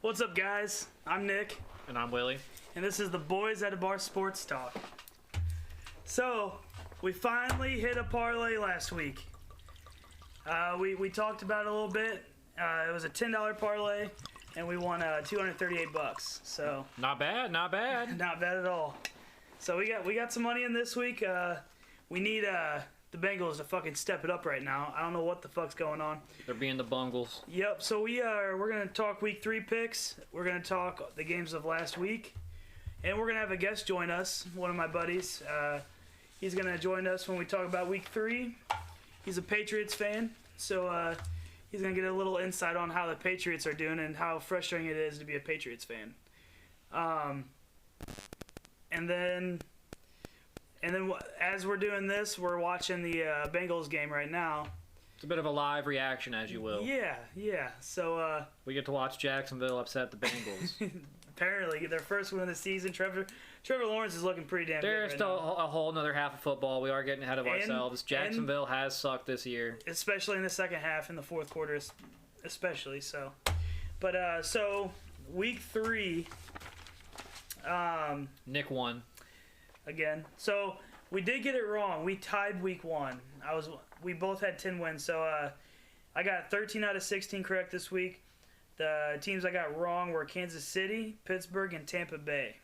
What's up, guys? I'm Nick. And I'm Willie. And this is the Boys at a Bar Sports Talk. So, we finally hit a parlay last week. We talked about it a little bit. It was a $10 parlay, and we won $238. So not bad. not bad at all. So we got some money in this week. We need the Bengals to fucking step it up right now. I don't know what the fuck's going on. They're being the Bungles. Yep. So we're gonna talk week 3 picks. We're gonna talk the games of last week, and we're gonna have a guest join us. One of my buddies. He's gonna join us when we talk about week 3. He's a Patriots fan, so he's gonna get a little insight on how the Patriots are doing and how frustrating it is to be a Patriots fan. And then as we're doing this, we're watching the Bengals game right now. It's a bit of a live reaction, as you will. Yeah. So we get to watch Jacksonville upset the Bengals. Apparently, their first win of the season. Trevor Lawrence is looking pretty damn good. There's still a whole another half of football. We are getting ahead of ourselves. Jacksonville has sucked this year, especially in the second half, in the fourth quarter, especially. So, but so week 3. Nick won. Again. So we did get it wrong. We tied week 1. We both had 10 wins. So I got 13 out of 16 correct this week. The teams I got wrong were Kansas City, Pittsburgh, and Tampa Bay.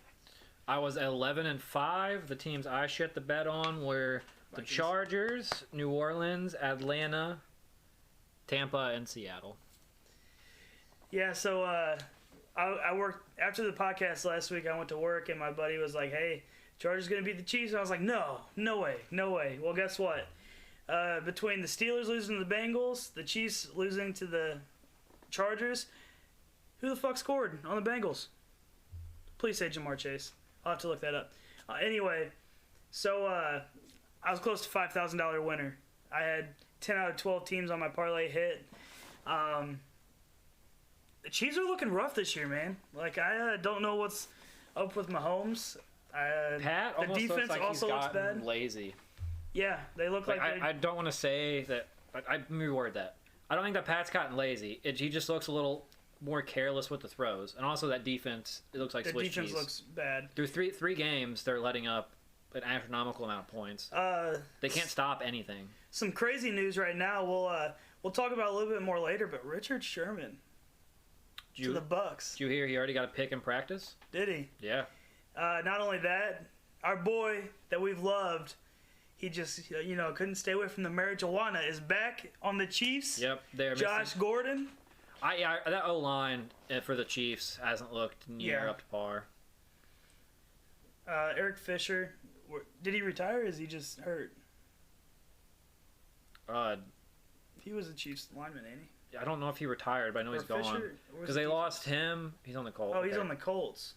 I was 11-5. The teams I shit the bet on were the Chargers, New Orleans, Atlanta, Tampa, and Seattle. Yeah, so I worked after the podcast last week. I went to work and my buddy was like, "Hey, Chargers gonna beat the Chiefs," and I was like, no way. Well, guess what? Between the Steelers losing to the Bengals, the Chiefs losing to the Chargers, who the fuck scored on the Bengals? Please say Jamar Chase. I'll have to look that up. Anyway, so I was close to $5,000 winner. I had 10 out of 12 teams on my parlay hit. The Chiefs are looking rough this year, man. Like, I don't know what's up with Mahomes. Pat the defense looks like also looks bad. Lazy. Yeah, they look like I don't want to say that. Let me reword that. I don't think that Pat's gotten lazy. He just looks a little more careless with the throws, and also that defense. It looks like Swiss cheese. The defense looks bad. Through three games, they're letting up an astronomical amount of points. They can't stop anything. Some crazy news right now. We'll talk about a little bit more later. But Richard Sherman to the Bucks. Did you hear he already got a pick in practice? Did he? Yeah. Not only that, our boy that we've loved, he just couldn't stay away from the marijuana, is back on the Chiefs. Yep, they're Josh missing. Gordon. That O-line for the Chiefs hasn't looked near up to par. Eric Fisher, did he retire or is he just hurt? He was a Chiefs lineman, ain't he? I don't know if he retired, but I know he's gone. Because they lost him. He's on the Colts. Oh, he's on the Colts.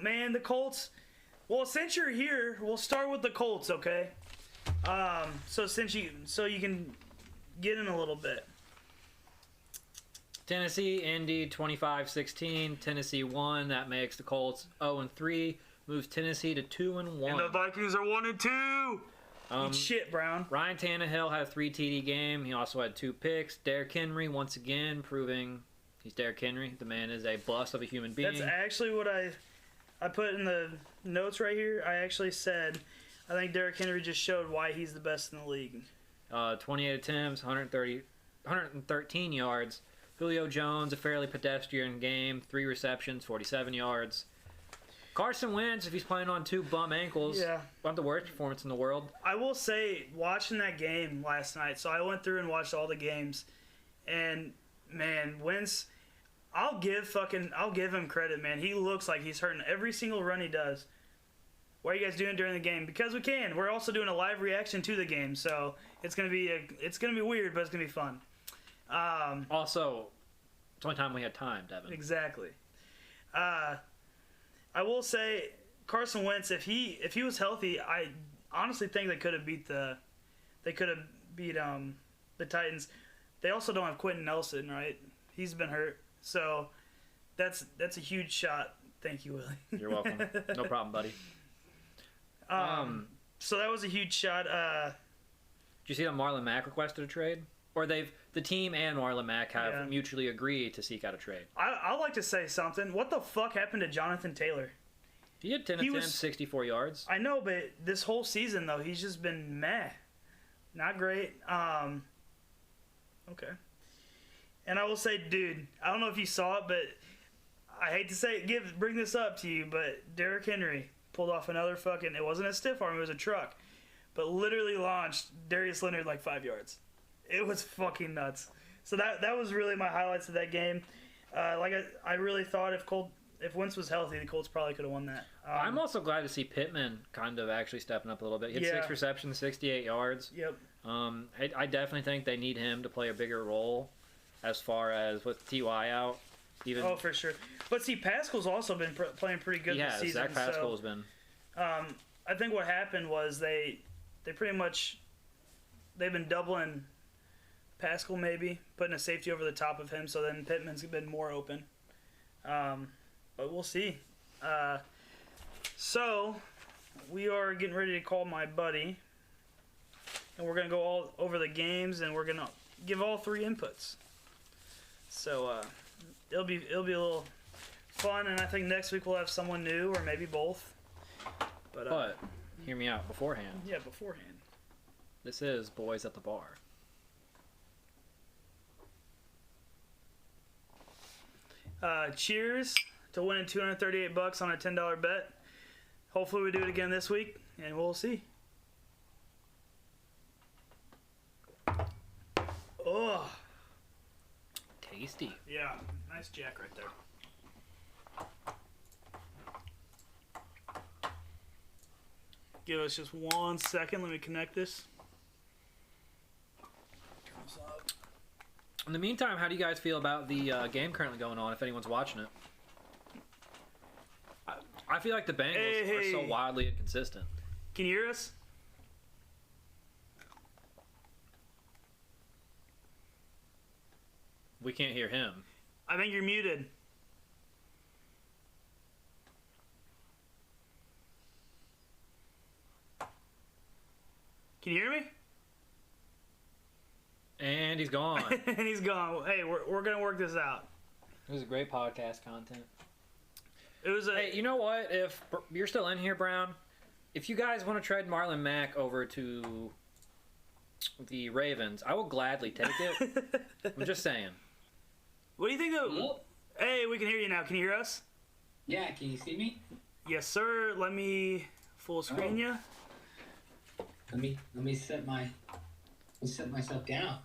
Man, the Colts. Well, since you're here, we'll start with the Colts, okay? So you can get in a little bit. Tennessee, Indy, 25-16. Tennessee won. That makes the Colts 0-3. Moves Tennessee to 2-1. And the Vikings are 1-2. Eat shit, Brown. Ryan Tannehill had a 3 TD game. He also had 2 picks. Derrick Henry, once again, proving he's Derrick Henry. The man is a bust of a human being. That's actually what I put in the notes right here. I actually said I think Derrick Henry just showed why he's the best in the league. 28 attempts, 113 yards. Julio Jones, a fairly pedestrian game. 3 receptions, 47 yards. Carson Wentz, if he's playing on 2 bum ankles, not the worst performance in the world. I will say, watching that game last night, so I went through and watched all the games, and man, Wentz, I'll give him credit, man. He looks like he's hurting every single run he does. What are you guys doing during the game? Because we can. We're also doing a live reaction to the game, so it's gonna be weird, but it's gonna be fun. Also, it's the only time we had time, Devin. Exactly. I will say, Carson Wentz, if he was healthy, I honestly think they could have beat the Titans. They also don't have Quentin Nelson, right? He's been hurt, so that's a huge shot. Thank you, Willie. You're welcome. No problem, buddy. So that was a huge shot. Did you see that Marlon Mack requested a trade? or the team and Marlon Mack have mutually agreed to seek out a trade. I'd like to say something. What the fuck happened to Jonathan Taylor? He had 10 attempts, 64 yards. I know, but this whole season, though, he's just been meh. Not great. Okay. And I will say, dude, I don't know if you saw it, but I hate to say it, bring this up to you, but Derrick Henry pulled off another fucking, it wasn't a stiff arm, it was a truck, but literally launched Darius Leonard like 5 yards. It was fucking nuts. So that was really my highlights of that game. I really thought if Wentz was healthy, the Colts probably could have won that. I'm also glad to see Pittman kind of actually stepping up a little bit. He had 6 receptions, 68 yards. Yep. I definitely think they need him to play a bigger role as far as with T.Y. out. Oh, for sure. But see, Pascal's also been playing pretty good this season. Zach Pascal's been. I think what happened was they pretty much they've been doubling Pascal, maybe putting a safety over the top of him, so then Pittman's been more open. But we'll see. So we are getting ready to call my buddy, and we're gonna go all over the games, and we're gonna give all 3 inputs. So it'll be a little fun, and I think next week we'll have someone new, or maybe both. But hear me out beforehand. Yeah, beforehand. This is Boys at the Bar. Cheers to winning $238 on a $10 bet. Hopefully we do it again this week, and we'll see. Oh, tasty. Yeah, nice Jack right there. Give us just 1 second. Let me connect this. Turn this up. In the meantime, how do you guys feel about the game currently going on, if anyone's watching it? I feel like the Bengals are so wildly inconsistent. Can you hear us? We can't hear him. I think you're muted. Can you hear me? And he's gone. And he's gone. Hey, we're gonna work this out. It was a great podcast content. It was Hey, you know what? If you're still in here, Brown, if you guys want to trade Marlon Mack over to the Ravens, I will gladly take it. I'm just saying. What do you think of? Hello? Hey, we can hear you now. Can you hear us? Yeah, can you see me? Yes, sir. Let me full screen you. Let me set myself down.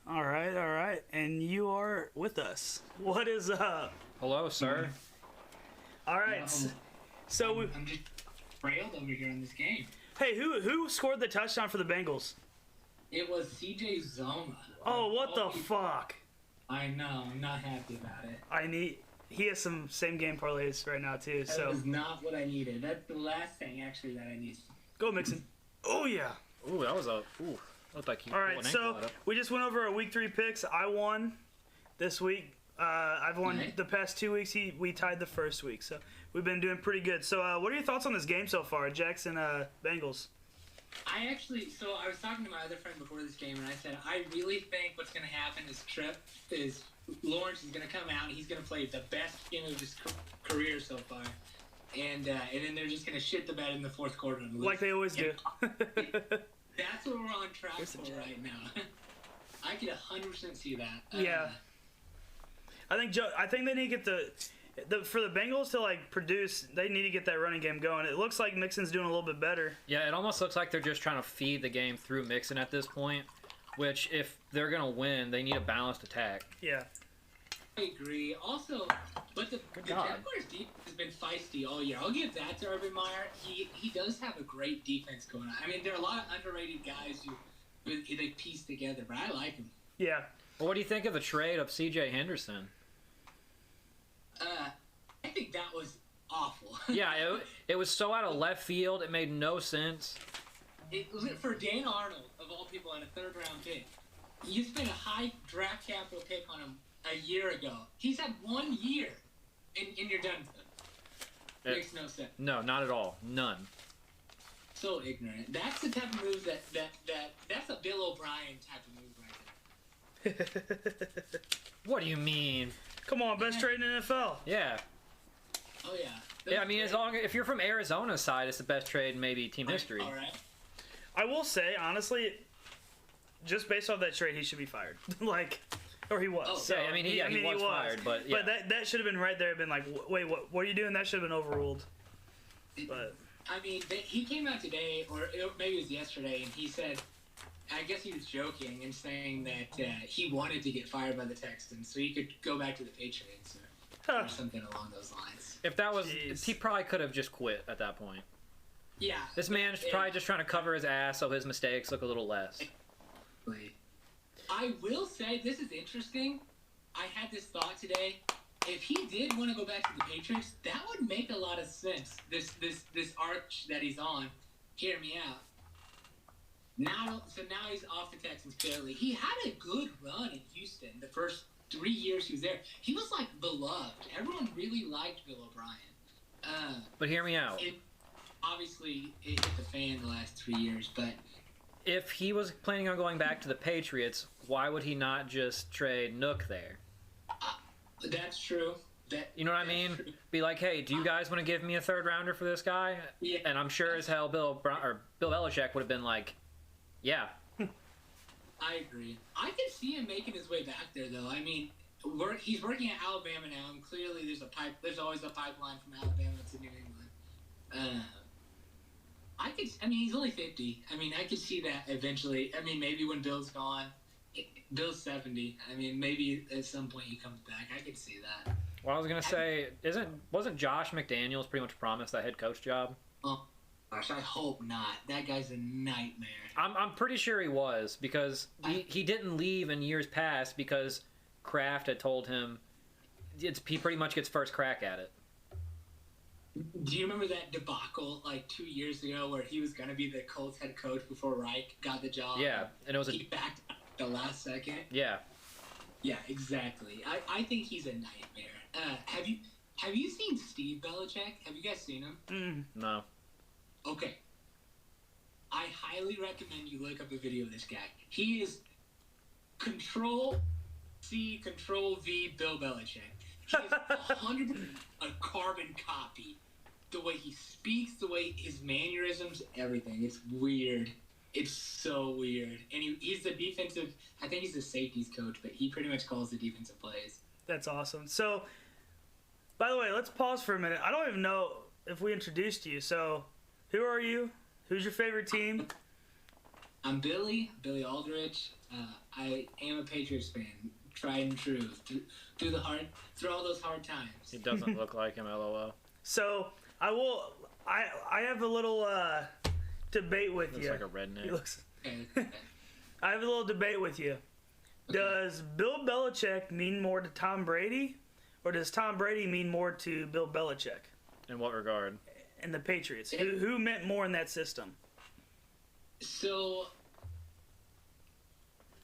All right. And you are with us. What is up? Hello, sir. All right. So I'm just railed over here in this game. Hey, who scored the touchdown for the Bengals? It was CJ Zoma. Oh, what the fuck? I know. I'm not happy about it. He has some same game parlays right now too. That So was not what I needed. That's the last thing actually that I need. go Mixon. Oh yeah. Ooh, that was a. Ooh, looked like he. All right. So we just went over our week 3 picks. I won this week. I've won the past 2 weeks. We tied the first week. So we've been doing pretty good. So what are your thoughts on this game so far, Jackson Bengals? I was talking to my other friend before this game, and I said, I really think what's going to happen is Lawrence is going to come out, and he's going to play the best game of his career so far. And then they're just going to shit the bed in the fourth quarter. And lose. Like they always do. That's what we're on track for right now. I could 100% see that. Yeah. I think they need to get for the Bengals to like produce. They need to get that running game going. It looks like Mixon's doing a little bit better. Yeah, it almost looks like they're just trying to feed the game through Mixon at this point. Which, if they're gonna win, they need a balanced attack. Yeah. I agree. Also, but the Jaguars defense has been feisty all year. I'll give that to Urban Meyer. He does have a great defense going on. I mean, there are a lot of underrated guys who they piece together, but I like them. Yeah. Well, what do you think of the trade of C.J. Henderson? I think that was awful. Yeah, it was so out of left field. It made no sense. For Dan Arnold, of all people, in a 3rd-round pick, you spent a high draft capital pick on him a year ago. He's had 1 year, and you're done with him. Makes no sense. No, not at all. None. So ignorant. That's the type of move that's a Bill O'Brien type of move right What do you mean? Come on, best trade in the NFL. Yeah. Oh yeah. Yeah, I mean, if you're from Arizona's side, it's the best trade in maybe team history. All right. I will say, honestly, just based off that trade, he should be fired. Or he was. Oh, So, yeah, I mean, he was fired, but yeah. But that should have been right there. Been like, wait, what are you doing? That should have been overruled. But I mean, he came out today, or maybe it was yesterday, and he said, I guess he was joking and saying that he wanted to get fired by the Texans so he could go back to the Patriots or something along those lines. If that was, Jeez. he probably could have just quit at that point. Yeah. This man's probably just trying to cover his ass so his mistakes look a little less. I will say, this is interesting. I had this thought today. If he did want to go back to the Patriots, that would make a lot of sense. This arch that he's on. Hear me out. Now he's off the Texans clearly. He had a good run in Houston the first 3 years he was there. He was like beloved. Everyone really liked Bill O'Brien. But hear me out. Obviously, it hit the fan the last 3 years, but If he was planning on going back to the Patriots, why would he not just trade Nook there? that's true. You know what I mean? True. Be like, hey, do you guys want to give me a third rounder for this guy? Yeah. And I'm sure as hell Bill Belichick would have been like, yeah. I agree. I can see him making his way back there, though. I mean, he's working at Alabama now, and clearly there's always a pipeline from Alabama to New England. He's only 50. I mean, I could see that eventually. I mean, maybe when Bill's gone, Bill's 70. I mean, maybe at some point he comes back. I could see that. Well, I was gonna say, wasn't Josh McDaniels pretty much promised that head coach job? Oh, gosh, I hope not. That guy's a nightmare. I'm pretty sure he was, because he didn't leave in years past because Kraft had told him he pretty much gets first crack at it. Do you remember that debacle like 2 years ago where he was going to be the Colts head coach before Reich got the job? Yeah, and it was he backed out at the last second. Yeah. Yeah, exactly. I think he's a nightmare. Have you seen Steve Belichick? Have you guys seen him? No. Okay. I highly recommend you look up a video of this guy. He is Control-C, Control-V Bill Belichick. He is 100% a carbon copy. The way he speaks, the way his mannerisms, everything. It's weird. It's so weird. And he's the defensive, I think he's the safeties coach, but he pretty much calls the defensive plays. that's awesome. So, by the way, let's pause for a minute. I don't even know if we introduced you. So, who are you? Who's your favorite team? I'm Billy Aldrich. I am a Patriots fan, tried and true, through all those hard times. He doesn't look like him, LOL. So, I have a little debate with Looks you. like a redneck. He looks. Okay. I have a little debate with you. Okay. Does Bill Belichick mean more to Tom Brady, or does Tom Brady mean more to Bill Belichick In what regard? and the Patriots? Who meant more in that system? So,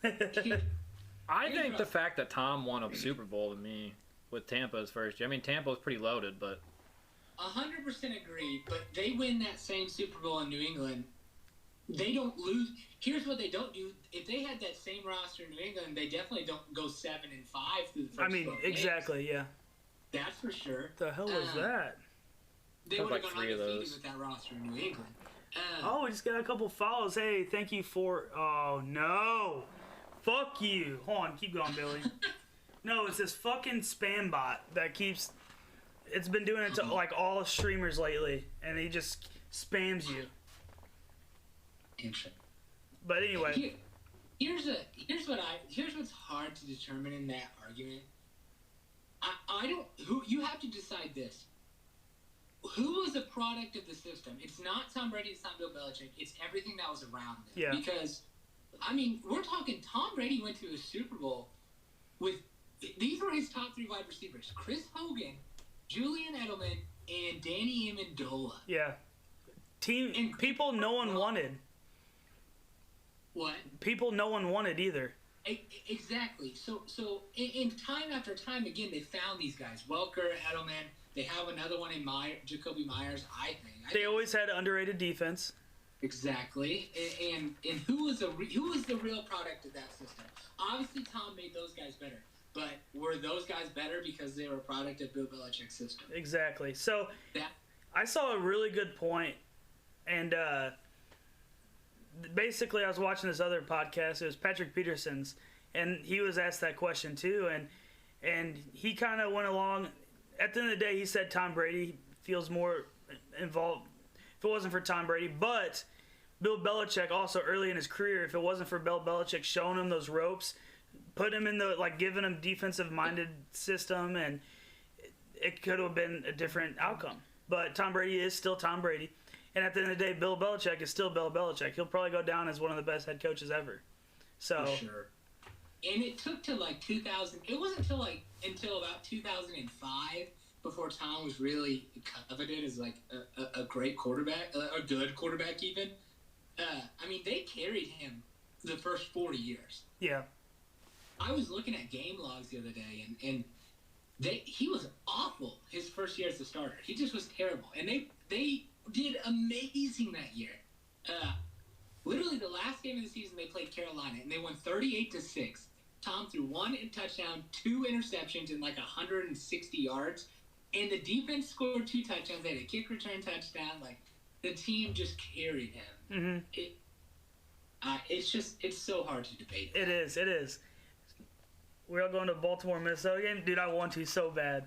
I think the fact that Tom won a Super Bowl to me with Tampa's first year. I mean, Tampa was pretty loaded, but 100% agree, but they win that same Super Bowl in New England. They don't lose. Here's what they don't do. If they had that same roster in New England, they definitely don't go 7-5 through the first 12 games. Exactly, yeah. That's for sure. The hell was that? They Have would have like gone 3 of undefeated those. with that roster in New England. Oh, we just got a couple follows. Hey, thank you for. Oh no, fuck you. Hold on, keep going, Billy. No, it's this fucking spam bot that keeps. It's been doing it to like all streamers lately, and he just spams you. Interesting. But anyway, Here's what's hard to determine in that argument. You have to decide this. Who was a product of the system? It's not Tom Brady, it's not Bill Belichick. It's everything that was around them. Yeah. Because, I mean, we're talking Tom Brady went to a Super Bowl with, these were his top 3 wide receivers. Chris Hogan, Julian Edelman, and Danny Amendola. yeah, people no one wanted. What? People no one wanted either. Exactly. So in time after time again, they found these guys. Welker, Edelman. They have another one in Jacoby Myers, I think. They always had underrated defense. Exactly. And who was the real product of that system? Obviously, Tom made those guys better. But were those guys better because they were a product of Bill Belichick's system? Exactly. So I saw a really good point, and basically I was watching this other podcast. It was Patrick Peterson's, and he was asked that question too, and he kind of went along. At the end of the day, he said Tom Brady feels more involved if it wasn't for Tom Brady, but Bill Belichick also early in his career, if it wasn't for Bill Belichick showing him those ropes, put him in the, like, giving him defensive-minded system, and it could have been a different outcome. But Tom Brady is still Tom Brady. And at the end of the day, Bill Belichick is still Bill Belichick. He'll probably go down as one of the best head coaches ever. So, for sure. And it took to, like, 2000. It wasn't until about 2005 before Tom was really coveted as, like, a great quarterback, a good quarterback even. I mean, they carried him the first 40 years. Yeah. I was looking at game logs the other day, and he was awful his first year as a starter. He just was terrible. And they did amazing that year. Literally the last game of the season, they played Carolina, and they won 38-6. Tom threw 1 touchdown, 2 interceptions, and like 160 yards. And the defense scored 2 touchdowns. They had a kick return touchdown. Like, the team just carried him. Mm-hmm. It's so hard to debate. It is. We're all going to Baltimore, Minnesota game. Dude, I want to so bad.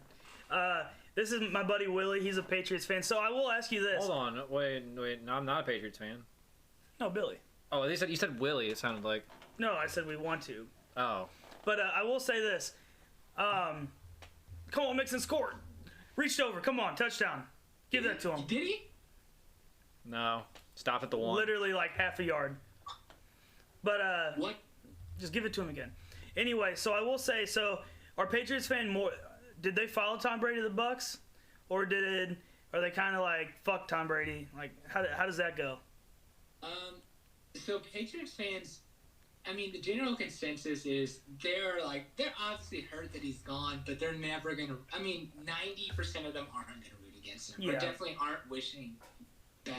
This is my buddy Willie. He's a Patriots fan. So I will ask you this. Hold on. Wait. No, I'm not a Patriots fan. No, Billy. Oh, you said Willie. It sounded like. No, I said we want to. Oh. But I will say this. Come on, Mixon scored. Reached over. Come on, touchdown. Give that to him. Did he? No. Stop at the 1. Literally like half a yard. But what? Just give it to him again. Anyway, so I will say, are Patriots fan more? Did they follow Tom Brady to the Bucks, or are they kind of like fuck Tom Brady? Like how does that go? So Patriots fans, I mean, the general consensus is they're obviously hurt that he's gone, but they're never gonna. I mean, 90% of them aren't gonna root against him. Yeah. Or definitely aren't wishing.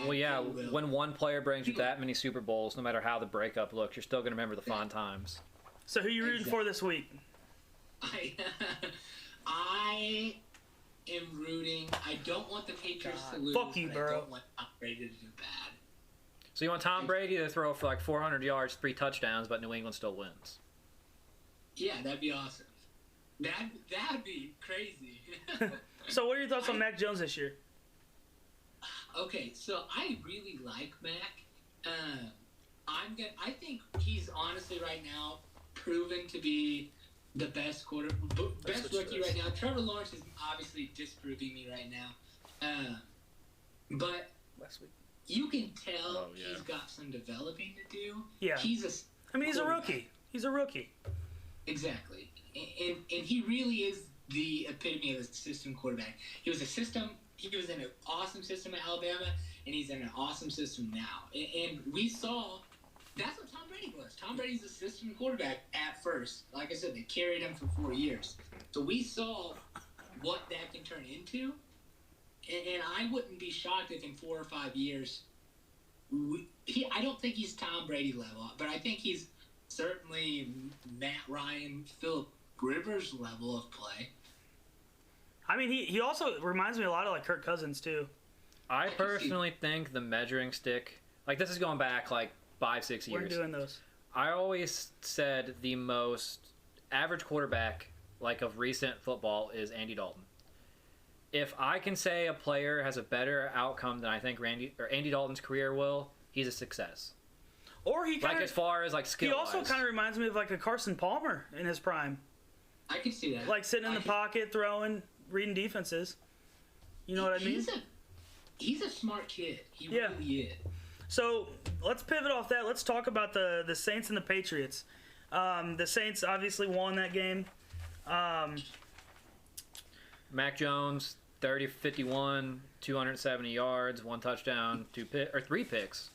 Well, yeah. When one player brings you that many Super Bowls, no matter how the breakup looks, you're still gonna remember the fond times. So who are you rooting for this week? I am rooting. I don't want the Patriots to lose. Fuck you, bro. I don't want Tom Brady to do bad. So you want Tom Brady to throw for like 400 yards, 3 touchdowns, but New England still wins? Yeah, that'd be awesome. That'd be crazy. So what are your thoughts on Mac Jones this year? Okay, so I really like Mac. I think he's honestly right now proven to be the best rookie right now. Trevor Lawrence is obviously disproving me right now. But you can tell he's got some developing to do. Yeah. He's a rookie. He's a rookie. Exactly. And he really is the epitome of a system quarterback. He was in an awesome system at Alabama, and he's in an awesome system now. And we saw that's what Tom Brady was. Tom Brady's a system quarterback at first. Like I said, they carried him for 4 years. So we saw what that can turn into. And I wouldn't be shocked if in 4 or 5 years, I don't think he's Tom Brady level, but I think he's certainly Matt Ryan, Philip Rivers level of play. I mean, he also reminds me a lot of like Kirk Cousins too. I personally think the measuring stick, like this is going back like 5-6 years. We're doing those. I always said the most average quarterback like of recent football is Andy Dalton. If I can say a player has a better outcome than I think Andy Dalton's career will, he's a success. Or he kind of, as far as like skill. He also kind of reminds me of like a Carson Palmer in his prime. I can see that. Like sitting in the pocket, throwing, reading defenses. You know what I mean? He's a smart kid. He really is. So let's pivot off that. Let's talk about the Saints and the Patriots. The Saints obviously won that game. Mac Jones, 30-51, 270 yards, 1 touchdown, 3 picks.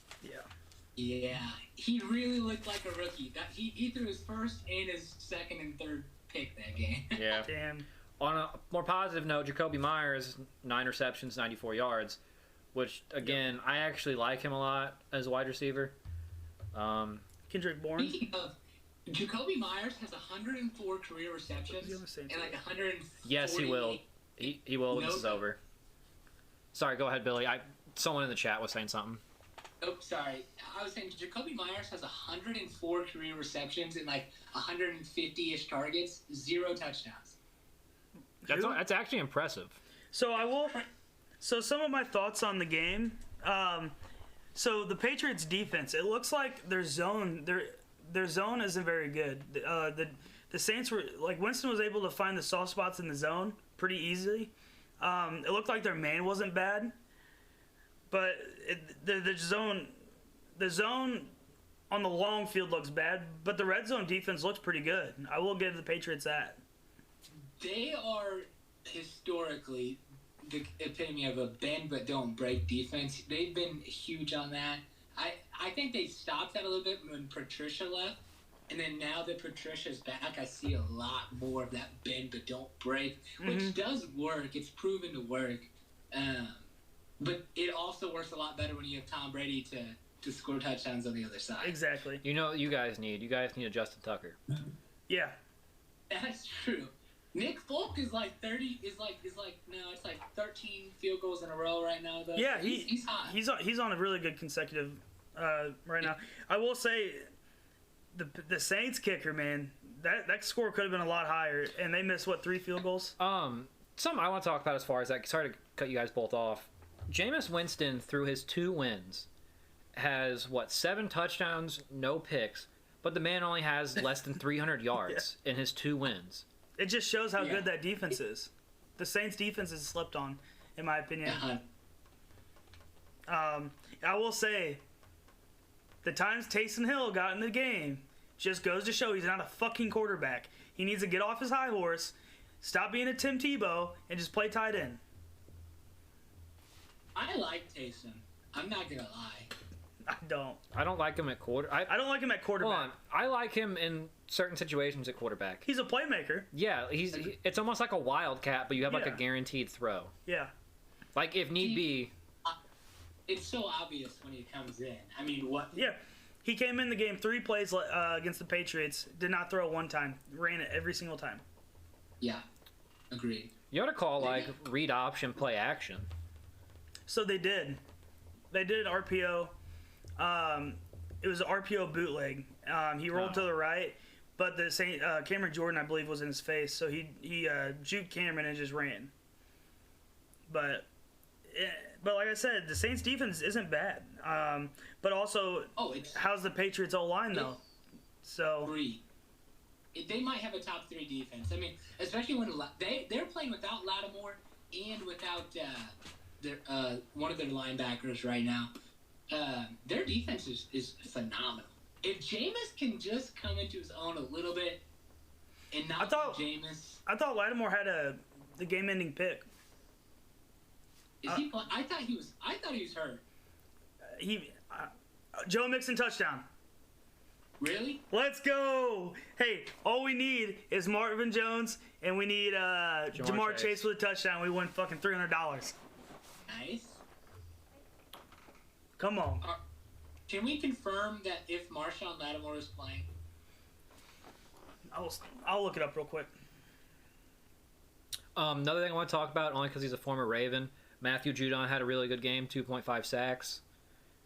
Yeah, he really looked like a rookie. He threw his first and his second and third pick that game. Yeah. Damn. On a more positive note, Jacoby Myers, 9 receptions, 94 yards. which, again, I actually like him a lot as a wide receiver. Kendrick Bourne. Speaking of, Jacoby Myers has 104 career receptions and like 140. Yes, he will. He will when this is over. Sorry, go ahead, Billy. Someone in the chat was saying something. Oh, sorry. I was saying Jacoby Myers has 104 career receptions and like 150-ish targets, 0 touchdowns. That's actually impressive. So some of my thoughts on the game. So the Patriots defense, it looks like their zone isn't very good. The Saints were like, Winston was able to find the soft spots in the zone pretty easily. It looked like their man wasn't bad, but the zone on the long field looks bad. But the red zone defense looks pretty good. I will give the Patriots that. They are historically the epitome of a bend but don't break defense. They've been huge on that. I think they stopped that a little bit when Patricia left, and then now that Patricia's back, I see a lot more of that bend but don't break, which does work. It's proven to work, but it also works a lot better when you have Tom Brady to score touchdowns on the other side. Exactly. You know what you guys need a Justin Tucker. Yeah. That's true. Nick Folk is like 30. It's like 13 field goals in a row right now. Though. Yeah, he's hot. He's on a really good consecutive right now. I will say, the Saints kicker, man, that score could have been a lot higher, and they missed 3 field goals. Something I want to talk about as far as that. Sorry to cut you guys both off. Jameis Winston, through his 2 wins, has 7 touchdowns, no picks, but the man only has less than 300 yards in his 2 wins. It just shows how good that defense is. The Saints' defense is slept on, in my opinion. I will say, the times Taysom Hill got in the game just goes to show he's not a fucking quarterback. He needs to get off his high horse, stop being a Tim Tebow, and just play tight end. I like Taysom. I'm not gonna lie. I don't like him at quarter. I don't like him at quarterback. Hold on. I like him in certain situations at quarterback. He's a playmaker. Yeah, it's almost like a wildcat, but you have like a guaranteed throw. Yeah. Like if need be. It's so obvious when he comes in. I mean, what? Yeah. He came in the game 3 plays against the Patriots, did not throw one time, ran it every single time. Yeah, agreed. You ought to call read option play action. So they did. They did an RPO. It was an RPO bootleg. He rolled to the right, but the Cameron Jordan, I believe, was in his face, so he juked Cameron and just ran. But like I said, the Saints defense isn't bad. But also, how's the Patriots O-line though? So 3. They might have a top 3 defense. I mean, especially when they're playing without Lattimore and without one of their linebackers right now. Their defense is phenomenal. If Jameis can just come into his own a little bit and not Jameis. I thought Lattimore had the game-ending pick. Is he? I thought he was hurt. Joe Mixon touchdown. Really? Let's go! Hey, all we need is Marvin Jones, and we need Jamar Chase with a touchdown. We win fucking $300. Nice. Come on. Can we confirm that if Marshawn Lattimore is playing? I'll look it up real quick. Another thing I want to talk about, only because he's a former Raven, Matthew Judon had a really good game, 2.5 sacks.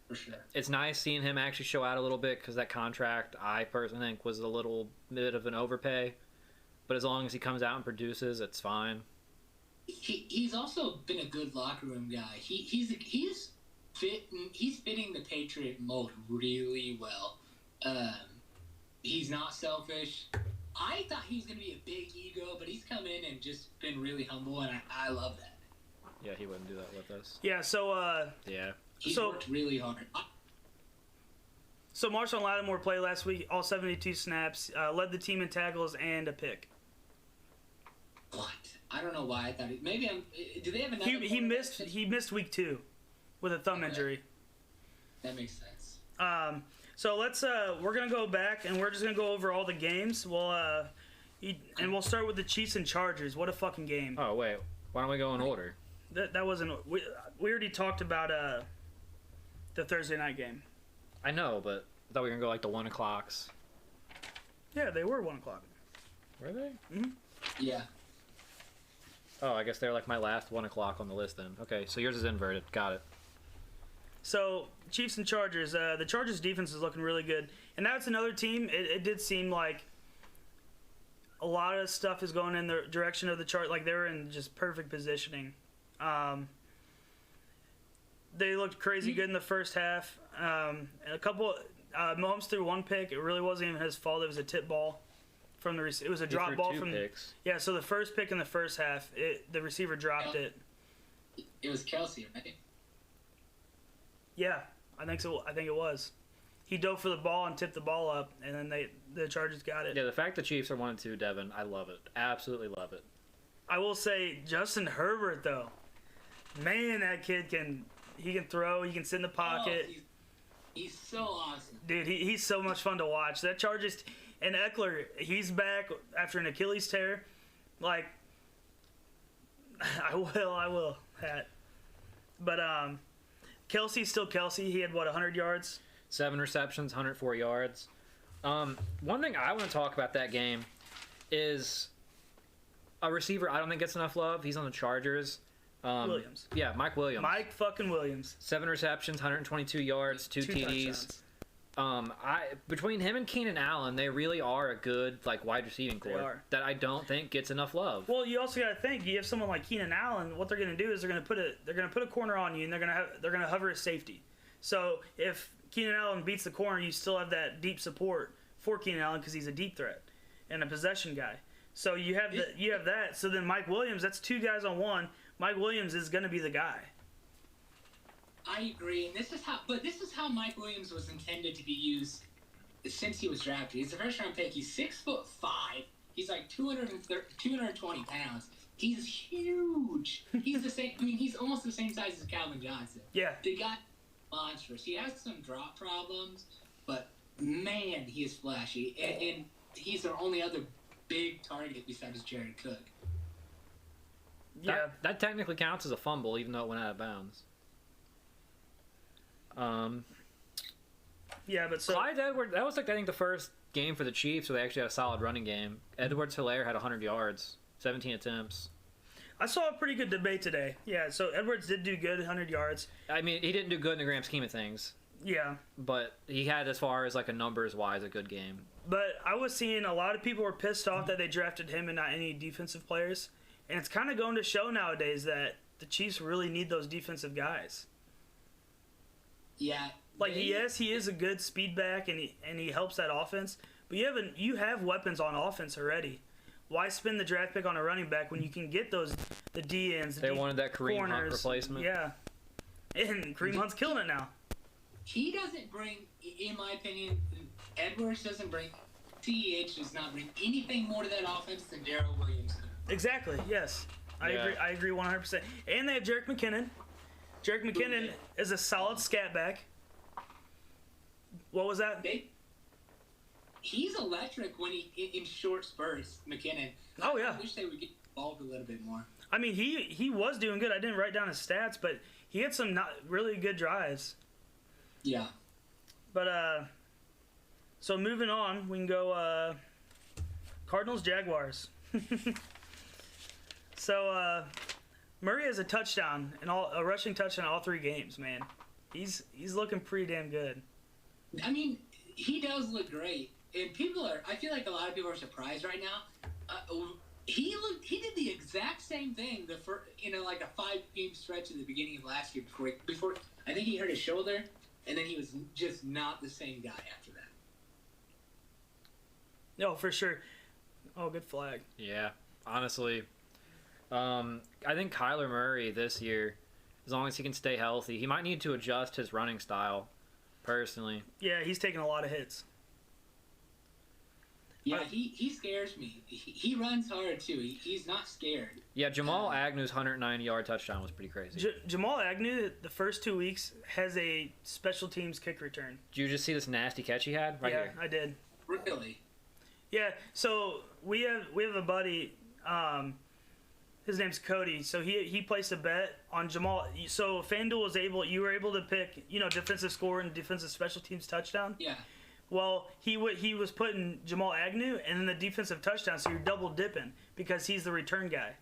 For sure. It's nice seeing him actually show out a little bit because that contract, I personally think, was a little bit of an overpay. But as long as he comes out and produces, it's fine. He's also been a good locker room guy. He's fitting the Patriot mold really well. He's not selfish. I thought he was going to be a big ego, but he's come in and just been really humble, and I love that. Yeah, he wouldn't do that with us. Yeah, so... yeah. He's worked really hard. So Marshawn Lattimore played last week, all 72 snaps, led the team in tackles and a pick. What? I don't know why I thought it. Maybe do they have another? He missed week 2 with a thumb injury. That makes sense. So let's we're gonna go back and we're just gonna go over all the games. We'll start with the Chiefs and Chargers. What a fucking game! Oh wait, why don't we go in order? That wasn't. We already talked about the Thursday night game. I know, but I thought we were gonna go like the 1 o'clocks. Yeah, they were 1 o'clock. Were they? Mm-hmm. Yeah. Oh, I guess they're like my last 1 o'clock on the list then. Okay, so yours is inverted. Got it. So Chiefs and Chargers. The Chargers defense is looking really good, and that's another team. It did seem like a lot of stuff is going in the direction of the chart. Like they were in just perfect positioning. They looked crazy good in the first half. And a couple. Mahomes threw one pick. It really wasn't even his fault. It was a tip ball from the. It was a drop ball from. Picks. Yeah. So the first pick in the first half, the receiver dropped it. It was Kelsey, right? Yeah, I think so. I think it was. He dove for the ball and tipped the ball up, and then the Chargers got it. Yeah, the fact the Chiefs are 1-2, Devin, I love it. Absolutely love it. I will say Justin Herbert though, man, that kid can throw. He can sit in the pocket. Oh, he's so awesome, dude. He's so much fun to watch. That Chargers and Eckler, he's back after an Achilles tear. Like, I will. But Kelsey's still Kelsey. He had 100 yards. 7 receptions, 104 yards. One thing I want to talk about that game is a receiver I don't think gets enough love. He's on the Chargers. Williams. Yeah, Mike Williams. Mike fucking Williams. 7 receptions, 122 yards, 2 TDs. Touchdowns. Between him and Keenan Allen, they really are a good wide receiving core that I don't think gets enough love. Well, you also got to think you have someone like Keenan Allen. What they're going to do is they're going to put a corner on you, and they're going to hover a safety. So if Keenan Allen beats the corner, you still have that deep support for Keenan Allen because he's a deep threat and a possession guy. So you have that. So then Mike Williams, that's 2 guys on 1. Mike Williams is going to be the guy. I agree, and this is how Mike Williams was intended to be used since he was drafted. He's a first-round pick. He's 6'5". He's like 220 pounds. He's huge. He's the same. I mean, he's almost the same size as Calvin Johnson. Yeah. The guy monstrous. He has some drop problems, but man, he is flashy, and he's their only other big target besides Jared Cook. Yeah, that technically counts as a fumble, even though it went out of bounds. Yeah, but so Clyde Edwards, that was I think the first game for the Chiefs where they actually had a solid running game. Edwards-Helaire had 100 yards, 17 attempts. I saw a pretty good debate today. Yeah, so Edwards did do good, 100 yards. I mean, he didn't do good in the grand scheme of things. Yeah. But he had, as far as like a numbers-wise, a good game. But I was seeing a lot of people were pissed off that they drafted him and not any defensive players. And it's kind of going to show nowadays that the Chiefs really need those defensive guys. Yeah. Like, yes, he is a good speed back, and he helps that offense. But you have weapons on offense already. Why spend the draft pick on a running back when you can get the DNs? They wanted that Kareem Hunt replacement. Yeah. And Kareem Hunt's killing it now. He doesn't bring, in my opinion, Edwards doesn't bring, CEH does not bring anything more to that offense than Darrell Williams. Exactly, yes. I agree 100%. And they have Jerick McKinnon. Jerick McKinnon is a solid scat back. What was that? He's electric when in short spurts, McKinnon. Oh, yeah. I wish they would get involved a little bit more. I mean, he was doing good. I didn't write down his stats, but he had some not really good drives. Yeah. But, so moving on, we can go Cardinals-Jaguars. So, Murray has a touchdown, a rushing touchdown in all 3 games, man. He's looking pretty damn good. I mean, he does look great. And I feel like a lot of people are surprised right now. He did the exact same thing like a 5-game stretch at the beginning of last year before I think he hurt his shoulder, and then he was just not the same guy after that. No, for sure. Oh, good flag. Yeah, honestly. I think Kyler Murray this year, as long as he can stay healthy, he might need to adjust his running style, personally. Yeah, he's taking a lot of hits. Yeah, he scares me. He runs hard, too. He's not scared. Yeah, Jamal Agnew's 190-yard touchdown was pretty crazy. Jamal Agnew, the first 2 weeks, has a special teams kick return. Did you just see this nasty catch he had right here? Yeah, I did. Really? Yeah, so we have a buddy His name's Cody. So he placed a bet on Jamal. So FanDuel you were able to pick, defensive score and defensive special teams touchdown. Yeah. Well, he was putting Jamal Agnew and then the defensive touchdown, so you're double dipping because he's the return guy.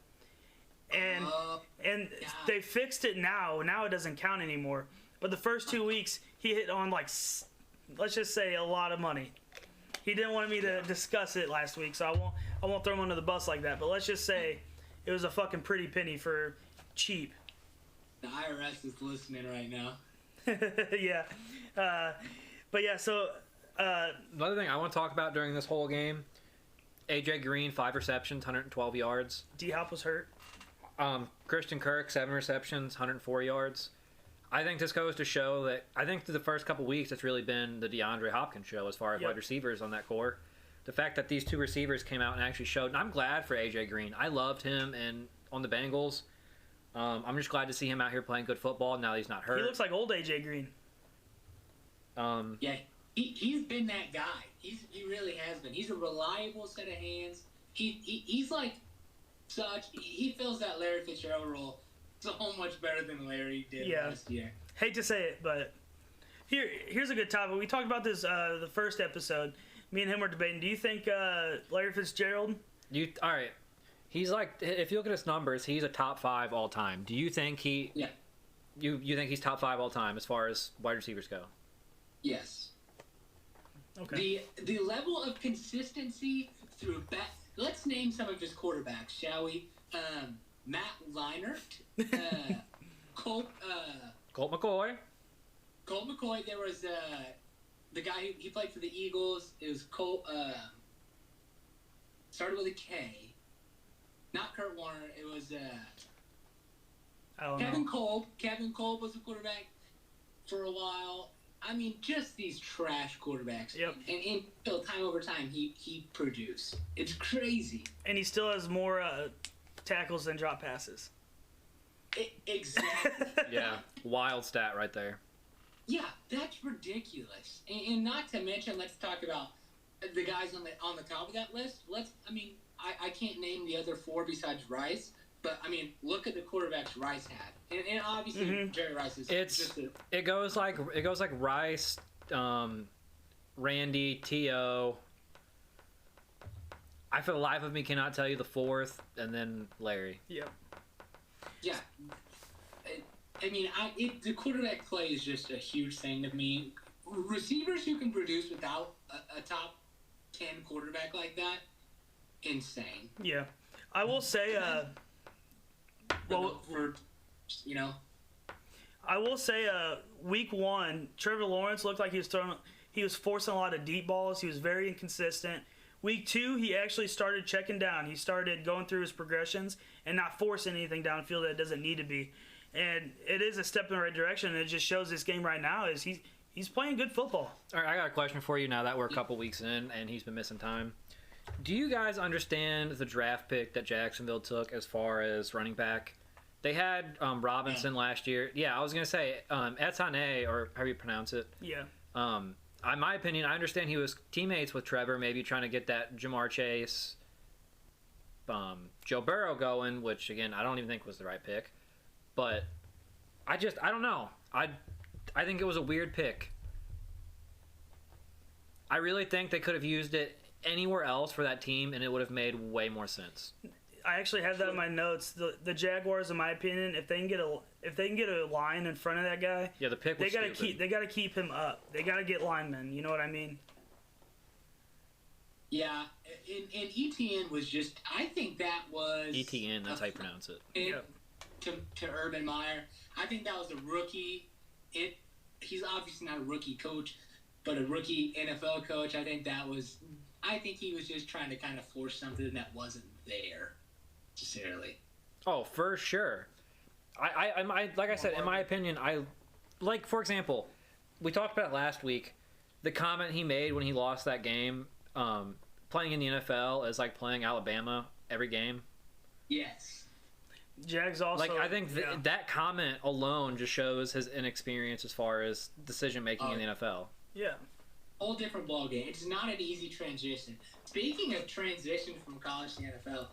And they fixed it now. Now it doesn't count anymore. But the first 2 weeks, he hit on let's just say a lot of money. He didn't want me to discuss it last week, so I won't throw him under the bus like that. But let's just say it was a fucking pretty penny for cheap. The IRS is listening right now. Yeah. But yeah, so... Another thing I want to talk about during this whole game, AJ Green, 5 receptions, 112 yards. D-Hop was hurt. Christian Kirk, 7 receptions, 104 yards. I think this goes to show that I think through the first couple weeks it's really been the DeAndre Hopkins show as far as wide receivers on that core. The fact that these 2 receivers came out and actually showed, and I'm glad for AJ Green. I loved him and on the Bengals. I'm just glad to see him out here playing good football now that he's not hurt. He looks like old AJ Green. Yeah, he's been that guy. He really has been. He's a reliable set of hands. He's like he fills that Larry Fitzgerald role so much better than Larry did last year. Hate to say it, but here's a good topic. We talked about this the first episode. Me and him were debating. Do you think Larry Fitzgerald? All right. He's like, if you look at his numbers, he's a top 5 all time. Do you think he? Yeah. You think he's top 5 all time as far as wide receivers go? Yes. Okay. The level of consistency through let's name some of his quarterbacks, shall we? Matt Leinart, Colt McCoy. Colt McCoy. There was the guy he played for the Eagles. It was Colt. Started with a K. Not Kurt Warner. It was Kevin Kolb. Kevin Kolb was a quarterback for a while. I mean, just these trash quarterbacks. Yep. And still, time over time, he produced. It's crazy. And he still has more tackles than drop passes. Exactly. Yeah, wild stat right there. Yeah, that's ridiculous. And not to mention, let's talk about the guys on the top of that list. I can't name the other 4 besides Rice, but I mean, look at the quarterbacks Rice had, and obviously Jerry Rice is. It goes like Rice, Randy, T.O. I for the life of me cannot tell you the 4th, and then Larry. Yep. Yeah. I mean, the quarterback play is just a huge thing to me. Receivers who can produce without a top 10 quarterback like that, insane. Yeah. I will say, I will say, week 1, Trevor Lawrence looked like he was forcing a lot of deep balls. He was very inconsistent. Week 2, he actually started checking down. He started going through his progressions and not forcing anything downfield that it doesn't need to be. And it is a step in the right direction. And it just shows this game right now is he's playing good football. All right, I got a question for you now that we're a couple weeks in and he's been missing time. Do you guys understand the draft pick that Jacksonville took as far as running back? They had Robinson last year. Yeah, I was going to say Etienne, or how do you pronounce it? Yeah. In my opinion, I understand he was teammates with Trevor, maybe trying to get that Jamar Chase, Joe Burrow going, which, again, I don't even think was the right pick. But I don't know. I think it was a weird pick. I really think they could have used it anywhere else for that team, and it would have made way more sense. I actually have that in my notes. The Jaguars, in my opinion, if they can get a line in front of that guy, yeah, the pick was stupid. They gotta keep him up. They gotta get linemen. You know what I mean? Yeah, and Etienne was just. I think that was Etienne. That's how you pronounce it. Yep. To Urban Meyer, I think that was a rookie. He's obviously not a rookie coach, but a rookie NFL coach. I think he was just trying to kind of force something that wasn't there necessarily. Oh, for sure. I like I said, in my opinion, for example, we talked about it last week. The comment he made when he lost that game, playing in the NFL is like playing Alabama every game. Yes. Jags also. I think that comment alone just shows his inexperience as far as decision making in the NFL. Yeah. Whole different ballgame. It's not an easy transition. Speaking of transition from college to the NFL,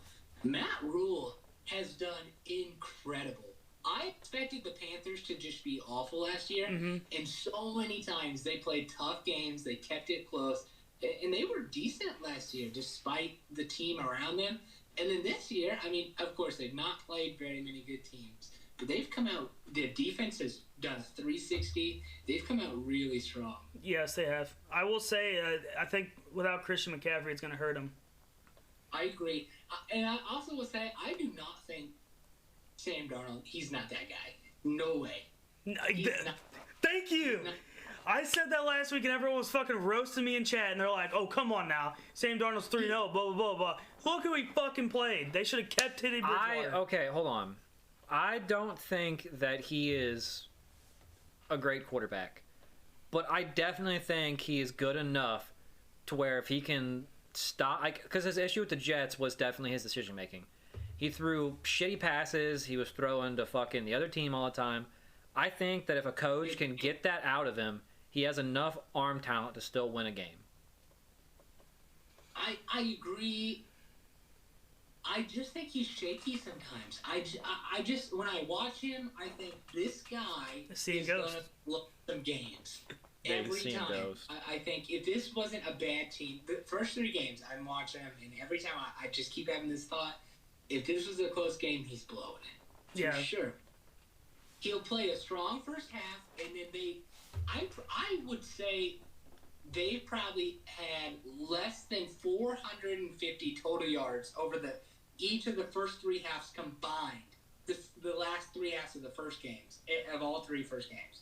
Matt Rule has done incredible. I expected the Panthers to just be awful last year, and so many times they played tough games, they kept it close, and they were decent last year despite the team around them. And then this year, I mean, of course, they've not played very many good teams, but they've come out, their defense has done a 360. They've come out really strong. Yes, they have. I will say, I think without Christian McCaffrey, it's going to hurt them. I agree. And I also will say, I do not think Sam Darnold, he's not that guy. No way. Thank you. I said that last week, and everyone was fucking roasting me in chat, and they're like, oh, come on now. Sam Darnold's 3-0, blah, blah, blah, blah. Look who he fucking played. They should have kept Teddy Bridgewater. Okay, hold on. I don't think that he is a great quarterback, but I definitely think he is good enough to where if he can stop, because his issue with the Jets was definitely his decision making. He threw shitty passes. He was throwing to fucking the other team all the time. I think that if a coach can get that out of him, he has enough arm talent to still win a game. I agree. I just think he's shaky sometimes. I just when I watch him, I think this guy is going to blow some games every time. I think if this wasn't a bad team, the first 3 games I'm watching him, and every time I just keep having this thought: if this was a close game, he's blowing it. For sure. He'll play a strong first half, and then I would say they probably had less than 450 total yards over each of the first 3 halves combined. The last 3 halves of the first games, of all 3 first games.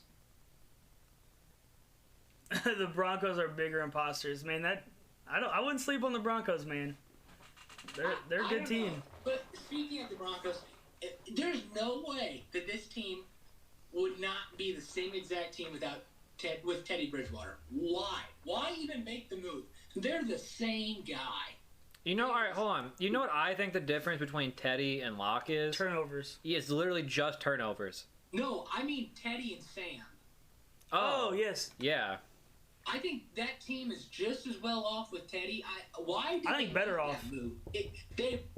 The Broncos are bigger imposters, man. I wouldn't sleep on the Broncos, man. They're a good team. Know. But speaking of the Broncos, there's no way that this team would not be the same exact team with Teddy Bridgewater. Why? Why even make the move? They're the same guy. You know, all right, hold on. You know what I think the difference between Teddy and Locke is? Turnovers. It's literally just turnovers. No, I mean Teddy and Sam. Oh yes. Yeah. I think that team is just as well off with Teddy. I think better off. That move?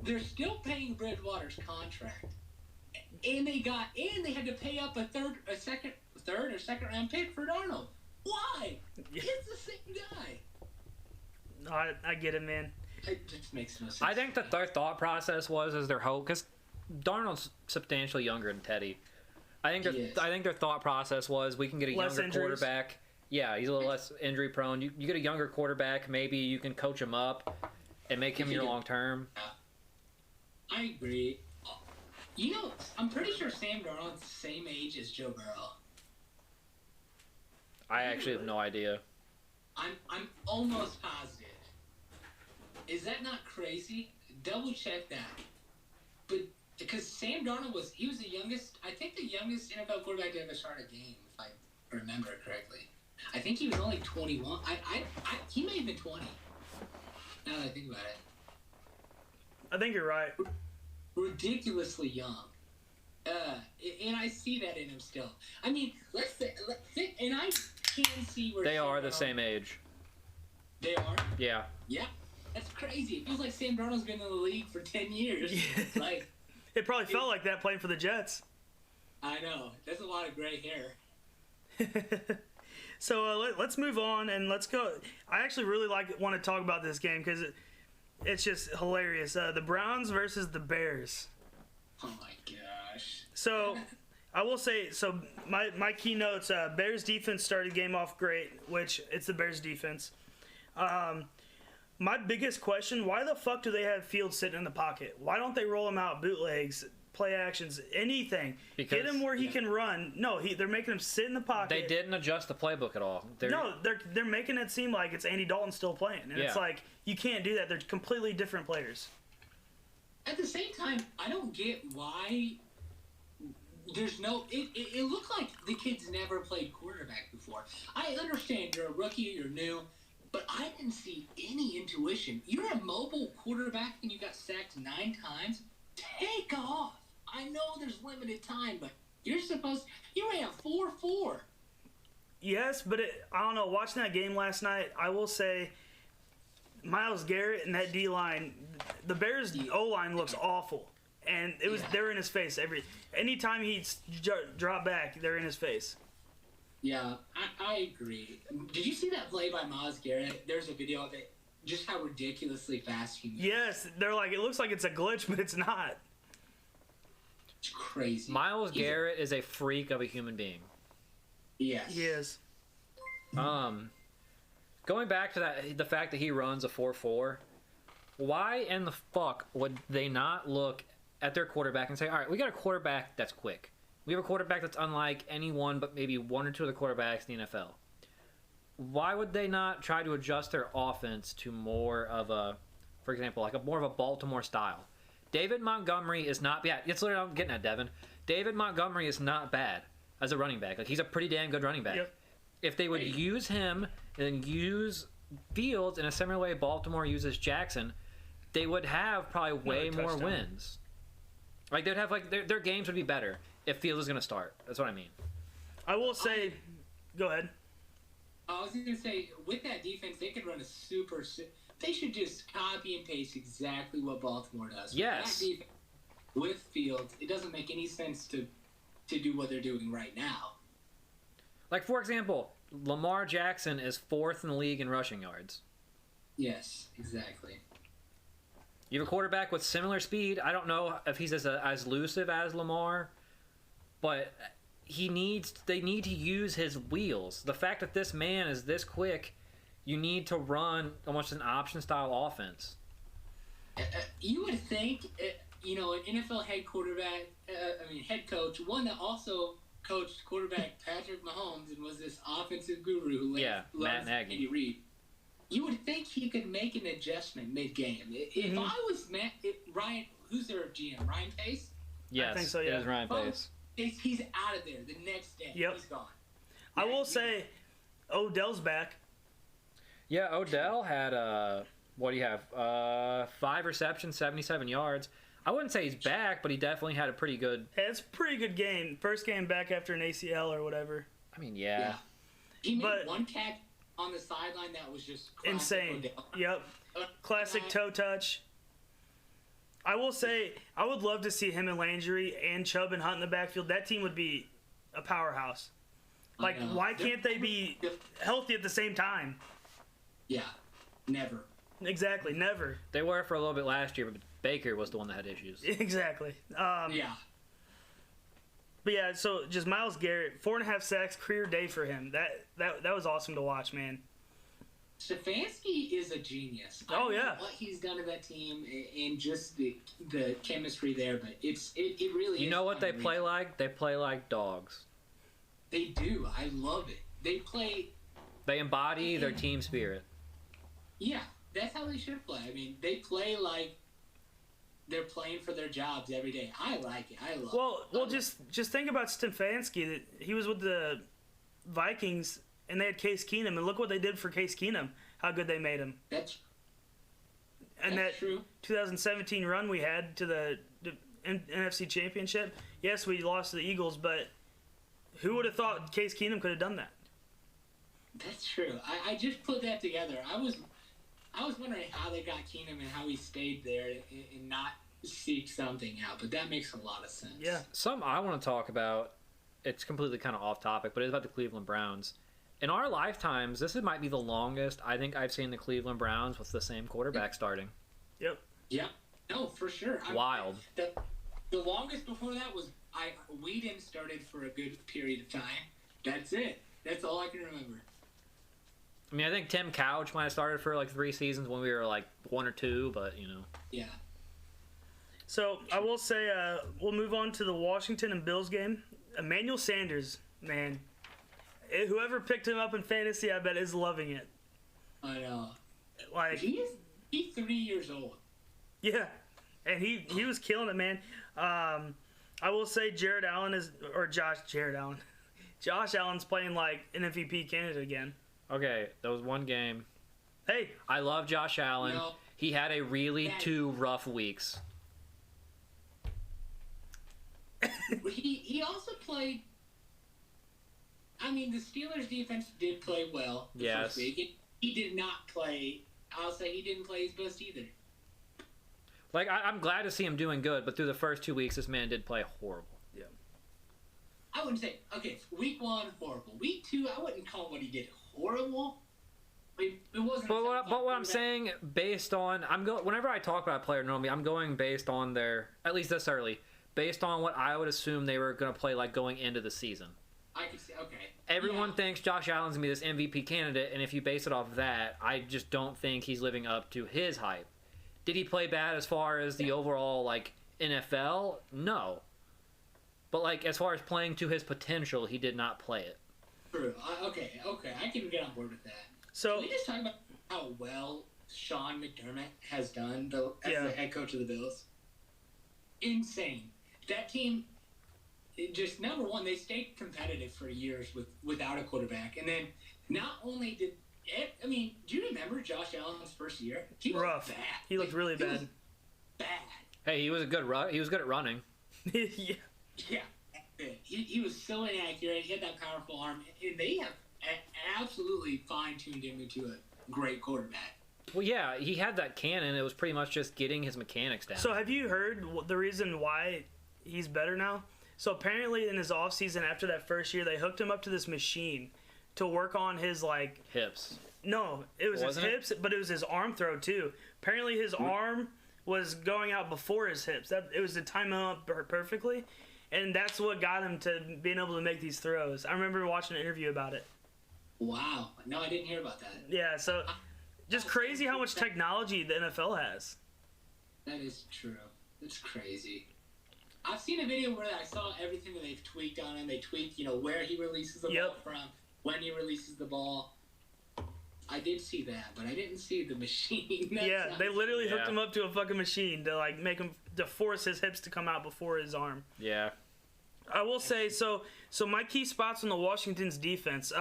They're still paying Bridgewater's contract, and they had to pay up a third or second round pick for Darnold. Why? It's the same guy. No, I get it, man. It just makes no sense. I think that their thought process was their hope, because Darnold's substantially younger than Teddy. I think their thought process was we can get a younger quarterback. Yeah, he's a little less injury prone. You get a younger quarterback, maybe you can coach him up and make him your long term. I agree. You know, I'm pretty sure Sam Darnold's the same age as Joe Burrow. I actually have no idea. I'm almost positive. Is that not crazy? Double check that. But because Sam Darnold was the youngest, I think the youngest NFL quarterback to ever start a game, if I remember correctly. I think he was only 21. He may have been 20. Now that I think about it. I think you're right. Ridiculously young. And I see that in him still. I mean, let's think, and I can see where they are the same age. They are? Yeah. Yeah. That's crazy. It feels like Sam Darnold's been in the league for 10 years. Like, it probably felt like that playing for the Jets. I know. That's a lot of gray hair. So let's move on and let's go. I actually really want to talk about this game because it's just hilarious. The Browns versus the Bears. Oh my gosh. So I will say, my key notes, Bears defense started the game off great, which it's the Bears defense. My biggest question, why the fuck do they have Fields sitting in the pocket? Why don't they roll him out bootlegs, play actions, anything? Get him where he can run. No, they're making him sit in the pocket. They didn't adjust the playbook at all. They're making it seem like it's Andy Dalton still playing. And it's like, you can't do that. They're completely different players. At the same time, I don't get why there's no... It looked like the kid's never played quarterback before. I understand you're a rookie, you're new, but I didn't see any intuition. You're a mobile quarterback and you got sacked 9 times. Take off. I know there's limited time, but you ran 4-4. Yes, but I don't know. Watching that game last night, I will say Myles Garrett and that D-line, the Bears' O-line looks awful. and they're in his face anytime he dropped back, they're in his face. Yeah, I agree. Did you see that play by Myles Garrett? There's a video of it. Just how ridiculously fast he moves. Yes, they're like, it looks like it's a glitch, but it's not. It's crazy. Myles Garrett is a freak of a human being. Yes. He is. Going back to the fact that he runs a 4.4, why in the fuck would they not look at their quarterback and say, all right, we got a quarterback that's quick. We have a quarterback that's unlike anyone but maybe one or two of the quarterbacks in the NFL. Why would they not try to adjust their offense to more of a, for example, like more of a Baltimore style? David Montgomery is not bad. It's literally what I'm getting at, Devin. David Montgomery is not bad as a running back. Like, he's a pretty damn good running back. Yep. If they would use him and use Fields in a similar way Baltimore uses Jackson, they would have probably way more wins. Like, they'd have, like, their games would be better if Fields is going to start. That's what I mean. I will say, go ahead. I was going to say, with that defense, they could run a super. They should just copy and paste exactly what Baltimore does. Yes. That defense, with Fields, it doesn't make any sense to do what they're doing right now. Like, for example, Lamar Jackson is 4th in the league in rushing yards. Yes, exactly. You have a quarterback with similar speed. I don't know if he's as elusive as Lamar, but they need to use his wheels. The fact that this man is this quick, you need to run almost an option-style offense. You would think, an NFL head coach, one that also coached quarterback Patrick Mahomes and was this offensive guru who Matt Nagy. Andy Reid. You would think he could make an adjustment mid-game. If I was Ryan, who's their GM? Ryan Pace? Yes, I think so, yeah. It was Ryan Pace. He's out of there the next day. Yep. He's gone. I will say, Odell's back. Yeah, Odell had, what do you have? 5 receptions, 77 yards. I wouldn't say he's back, but he definitely had a pretty good... Yeah, it's a pretty good game. First game back after an ACL or whatever. I mean, yeah. He made one catch on the sideline that was just insane. Odell. Yep. Classic toe touch. I will say, I would love to see him and Landry and Chubb and Hunt in the backfield. That team would be a powerhouse. Like, why can't they be healthy at the same time? Yeah, never. Exactly, never. They were for a little bit last year, but Baker was the one that had issues. Exactly. Yeah. But yeah, so just Myles Garrett, 4.5 sacks, career day for him. That was awesome to watch, man. Stefanski is a genius. Oh, yeah. I don't know what he's done to that team and just the chemistry there, but it really is. You know what they play like? They play like dogs. They do. I love it. They embody their team spirit. Yeah, that's how they should play. I mean, they play like they're playing for their jobs every day. I like it. I love it. Well, just think about Stefanski. That he was with the Vikings, and they had Case Keenum, and look what they did for Case Keenum. How good they made him. That's true. 2017 run we had to the NFC Championship. Yes, we lost to the Eagles, but who would have thought Case Keenum could have done that? That's true. I just put that together. I was wondering how they got Keenum and how he stayed there and not seek something out, but that makes a lot of sense. Yeah. Something I want to talk about, it's completely kind of off topic, but it's about the Cleveland Browns. In our lifetimes, this might be the longest I think I've seen the Cleveland Browns with the same quarterback starting. Yep. Yeah. No, for sure. Wild. The longest before that was Whedon started for a good period of time. That's it. That's all I can remember. I mean, I think Tim Couch might have started for like 3 seasons when we were like 1 or 2, but you know. Yeah. So I will say, we'll move on to the Washington and Bills game. Emmanuel Sanders, man, whoever picked him up in fantasy, I bet is loving it. I know. Like he's 3 years old. Yeah, and he was killing it, man. I will say Josh Allen's playing like an MVP candidate again. Okay, that was one game. Hey, I love Josh Allen. No. He had a really 2 rough weeks. He also played. I mean, the Steelers' defense did play well. Yes. First week. He did not play. I'll say he didn't play his best either. Like, I'm glad to see him doing good, but through the first 2 weeks, this man did play horrible. Yeah. I wouldn't say, okay, week 1, horrible. Week 2, I wouldn't call what he did horrible. It wasn't. But what I'm saying, based on whenever I talk about a player normally, I'm going based on their, at least this early, based on what I would assume they were going to play like going into the season. I can see. Okay. Everyone thinks Josh Allen's gonna be this MVP candidate, and if you base it off of that, I just don't think he's living up to his hype. Did he play bad as far as the overall like NFL? No. But like as far as playing to his potential, he did not play it. True. Okay. I can get on board with that. So can we just talk about how well Sean McDermott has done as the head coach of the Bills? Insane. That team, just number one, they stayed competitive for years without a quarterback, and then not only did do you remember Josh Allen's first year? He was rough. Bad. He looked really bad. Bad. Hey, he was he was good at running. Yeah. Yeah. He was so inaccurate. He had that powerful arm, and they have absolutely fine-tuned him into a great quarterback. Well, yeah, he had that cannon. It was pretty much just getting his mechanics down. So have you heard the reason why he's better now? So apparently in his offseason after that first year, they hooked him up to this machine to work on his, like... hips. No, it was his hips, but it was his arm throw, too. Apparently his arm was going out before his hips. It was to time him up perfectly, and that's what got him to being able to make these throws. I remember watching an interview about it. Wow. No, I didn't hear about that. Yeah, so just crazy how much technology the NFL has. That is true. That's crazy. I've seen a video where I saw everything that they've tweaked on him. They tweaked, where he releases the ball from, when he releases the ball. I did see that, but I didn't see the machine. Yeah, they literally hooked him up to a fucking machine to like make him to force his hips to come out before his arm. Yeah. I will say so my key spots on the Washington's defense,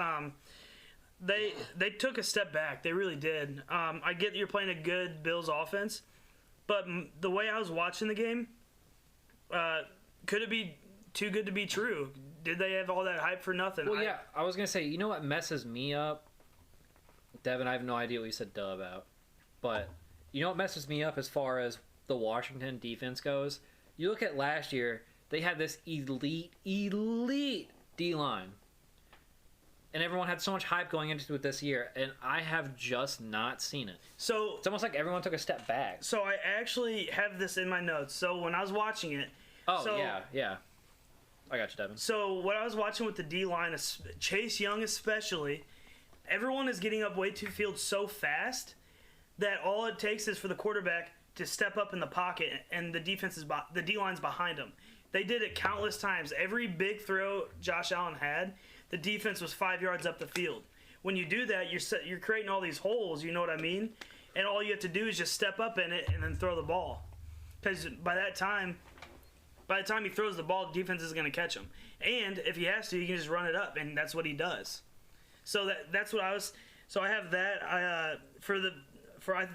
they took a step back. They really did. I get that you're playing a good Bills offense, but the way I was watching the game, could it be too good to be true? Did they have all that hype for nothing? Well, yeah, I was going to say, you know what messes me up? Devin, I have no idea what you said duh about. But you know what messes me up as far as the Washington defense goes? You look at last year, they had this elite D-line. And everyone had so much hype going into it this year, and I have just not seen it. So it's almost like everyone took a step back. So I actually have this in my notes. So when I was watching it... yeah. I got you, Devin. So what I was watching with the D-line, Chase Young especially, everyone is getting up way too field so fast that all it takes is for the quarterback to step up in the pocket, and the D-line's behind him. They did it countless times. Every big throw Josh Allen had, the defense was 5 yards up the field. When you do that, you're creating all these holes, you know what I mean? And all you have to do is just step up in it and then throw the ball. Because by the time he throws the ball, the defense is going to catch him. And if he has to, he can just run it up, and that's what he does. So that's what I was. So I have that.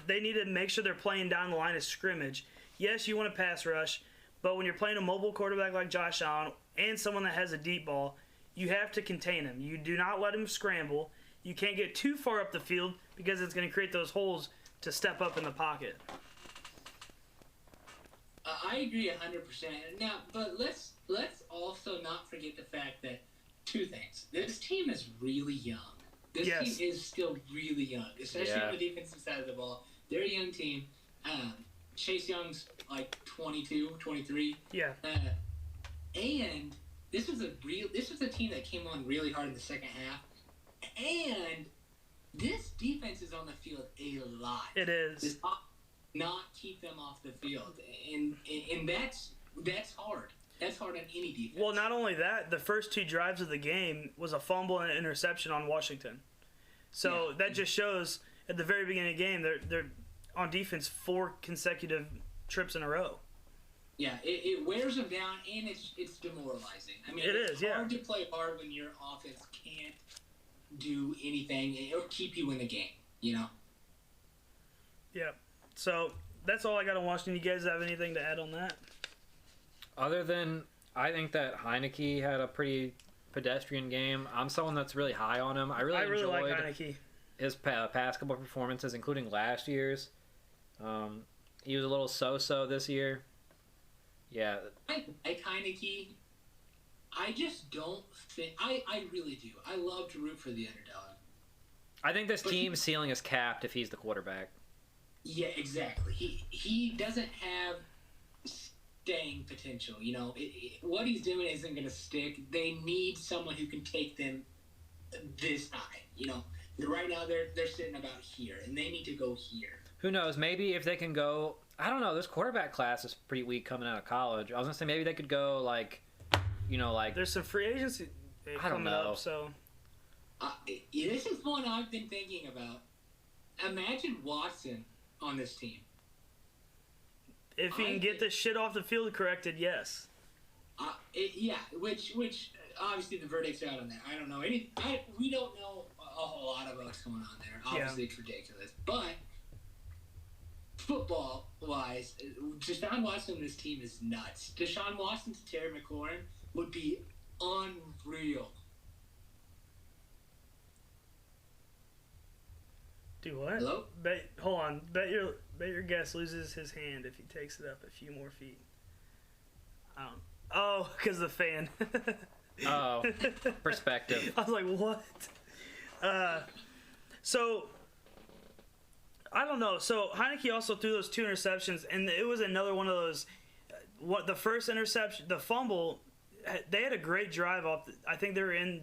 They need to make sure they're playing down the line of scrimmage. Yes, you want to pass rush, but when you're playing a mobile quarterback like Josh Allen and someone that has a deep ball, you have to contain him. You do not let him scramble. You can't get too far up the field because it's going to create those holes to step up in the pocket. I agree 100%. Now, but let's also not forget the fact that two things. This team is really young. This team is still really young, especially on the defensive side of the ball. They're a young team. Chase Young's like 22, 23. Yeah. And this was a team that came on really hard in the second half. And this defense is on the field a lot. It is. Not keep them off the field, and that's hard. That's hard on any defense. Well, not only that, the first two drives of the game was a fumble and an interception on Washington. So that just shows at the very beginning of the game they're on defense 4 consecutive trips in a row. Yeah, it wears them down, and it's demoralizing. I mean, it's hard to play hard when your offense can't do anything or keep you in the game. Yeah. So that's all I got on Washington. You guys have anything to add on that? Other than, I think that Heineke had a pretty pedestrian game. I'm someone that's really high on him. I really enjoyed like Heineke. His past couple performances, including last year's. He was a little so-so this year. Yeah. I Heineke. I just don't think. I really do. I love to root for the underdog. I think this team's ceiling is capped if he's the quarterback. Yeah, exactly. He doesn't have staying potential. You know, what he's doing isn't going to stick. They need someone who can take them this high. You know, right now they're sitting about here, and they need to go here. Who knows? Maybe if they can go, I don't know. This quarterback class is pretty weak coming out of college. I was gonna say maybe they could go like, there's some free agency coming up. So this is one I've been thinking about. Imagine Watson on this team. If he can get this shit off the field corrected, yes. Which obviously the verdict's out on that. I don't know we don't know a whole lot about what's going on there. Obviously, It's ridiculous, but football-wise, Deshaun Watson on this team is nuts. Deshaun Watson to Terry McLaurin would be unreal. Do what? Hello? Hold on. Bet your guest loses his hand if he takes it up a few more feet. Oh, because the fan. Oh, perspective. I was like, what? So, I don't know. So, Heineke also threw those 2 interceptions, and it was another one of those. The first interception, the fumble, they had a great drive off. I think they were in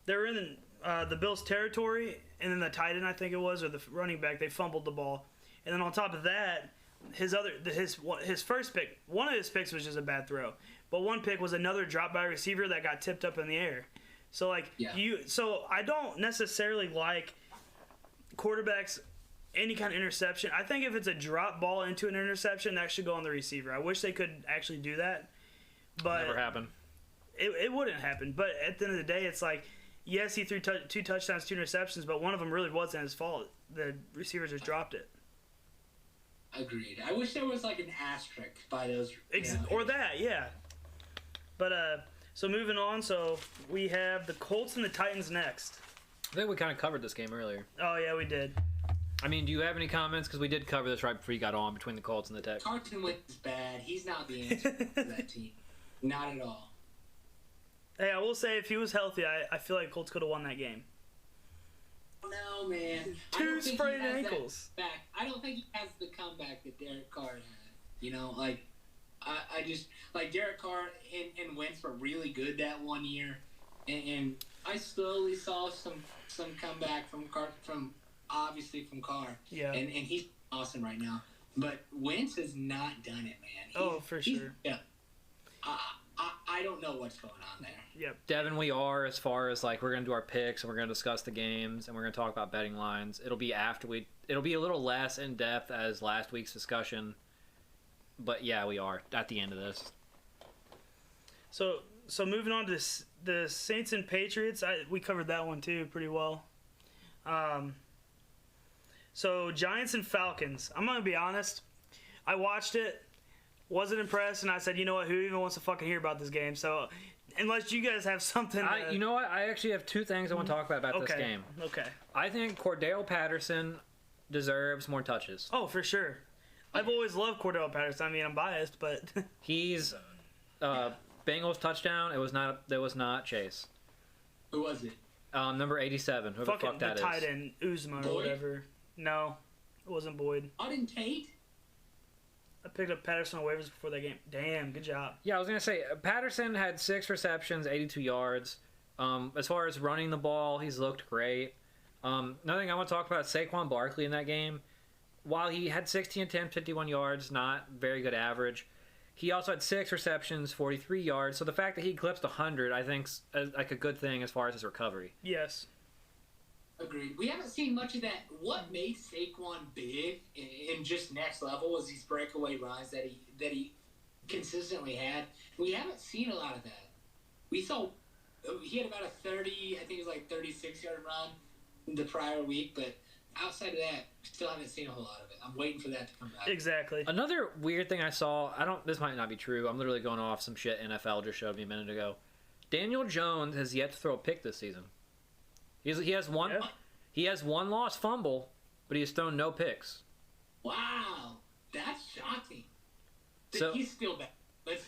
the Bills' territory, and then the tight end, I think it was, or the running back, they fumbled the ball. And then on top of that, his first pick, one of his picks was just a bad throw. But one pick was another drop by a receiver that got tipped up in the air. So so I don't necessarily like quarterbacks any kind of interception. I think if it's a drop ball into an interception, that should go on the receiver. I wish they could actually do that. But never happened. It wouldn't happen. But at the end of the day, it's like, yes, he threw 2 touchdowns, 2 interceptions, but one of them really wasn't his fault. The receiver just dropped it. Agreed. I wish there was like an asterisk by those. Or that, yeah. But so moving on, so we have the Colts and the Titans next. I think we kind of covered this game earlier. Oh yeah, we did. I mean, do you have any comments? Because we did cover this right before you got on between the Colts and the Texans. Carson Wentz is bad. He's not the answer for that team. Not at all. Hey, I will say if he was healthy, I feel like Colts could have won that game. No, man. 2 sprained ankles. I don't think he has the comeback that Derek Carr had. You know, like, I just, like, Derek Carr and Wentz were really good that one year. And I slowly saw some comeback from Carr. Yeah. And he's awesome right now. But Wentz has not done it, man. For sure. Yeah. I don't know what's going on there. Yep. Devin, we are, as far as like we're gonna do our picks and we're gonna discuss the games and we're gonna talk about betting lines. It'll be a little less in depth as last week's discussion. But yeah, we are at the end of this. So moving on to the Saints and Patriots, we covered that one too pretty well. So Giants and Falcons. I'm gonna be honest. I watched it, wasn't impressed, and I said, you know what? Who even wants to fucking hear about this game? So unless you guys have something, you know what? I actually have 2 things I want to talk about this game. Okay. I think Cordell Patterson deserves more touches. Oh, for sure. I've always loved Cordell Patterson. I mean, I'm biased, but he's Bengals touchdown. It was not Chase. Who was it? Number 87. Whoever the fuck that is. Tight end Uzma or whatever. No, it wasn't Boyd. Auden Tate. I picked up Patterson on waivers before that game. Damn, good job. Yeah, I was gonna say Patterson had 6 receptions, 82 yards. As far as running the ball, he's looked great. Another thing I want to talk about is Saquon Barkley in that game. While he had 16 attempts, 51 yards, not very good average. He also had 6 receptions, 43 yards. So the fact that he eclipsed 100, I think, is like a good thing as far as his recovery. Yes. Agreed. We haven't seen much of that. What made Saquon big and just next level was these breakaway runs that he consistently had. We haven't seen a lot of that. We saw he had about a 30, I think it was like 36-yard run the prior week, but outside of that, still haven't seen a whole lot of it. I'm waiting for that to come back. Exactly. Another weird thing I saw, this might not be true. I'm literally going off some shit NFL just showed me a minute ago. Daniel Jones has yet to throw a pick this season. He has one lost fumble, but he has thrown no picks. Wow, that's shocking. So He's still bad. Let's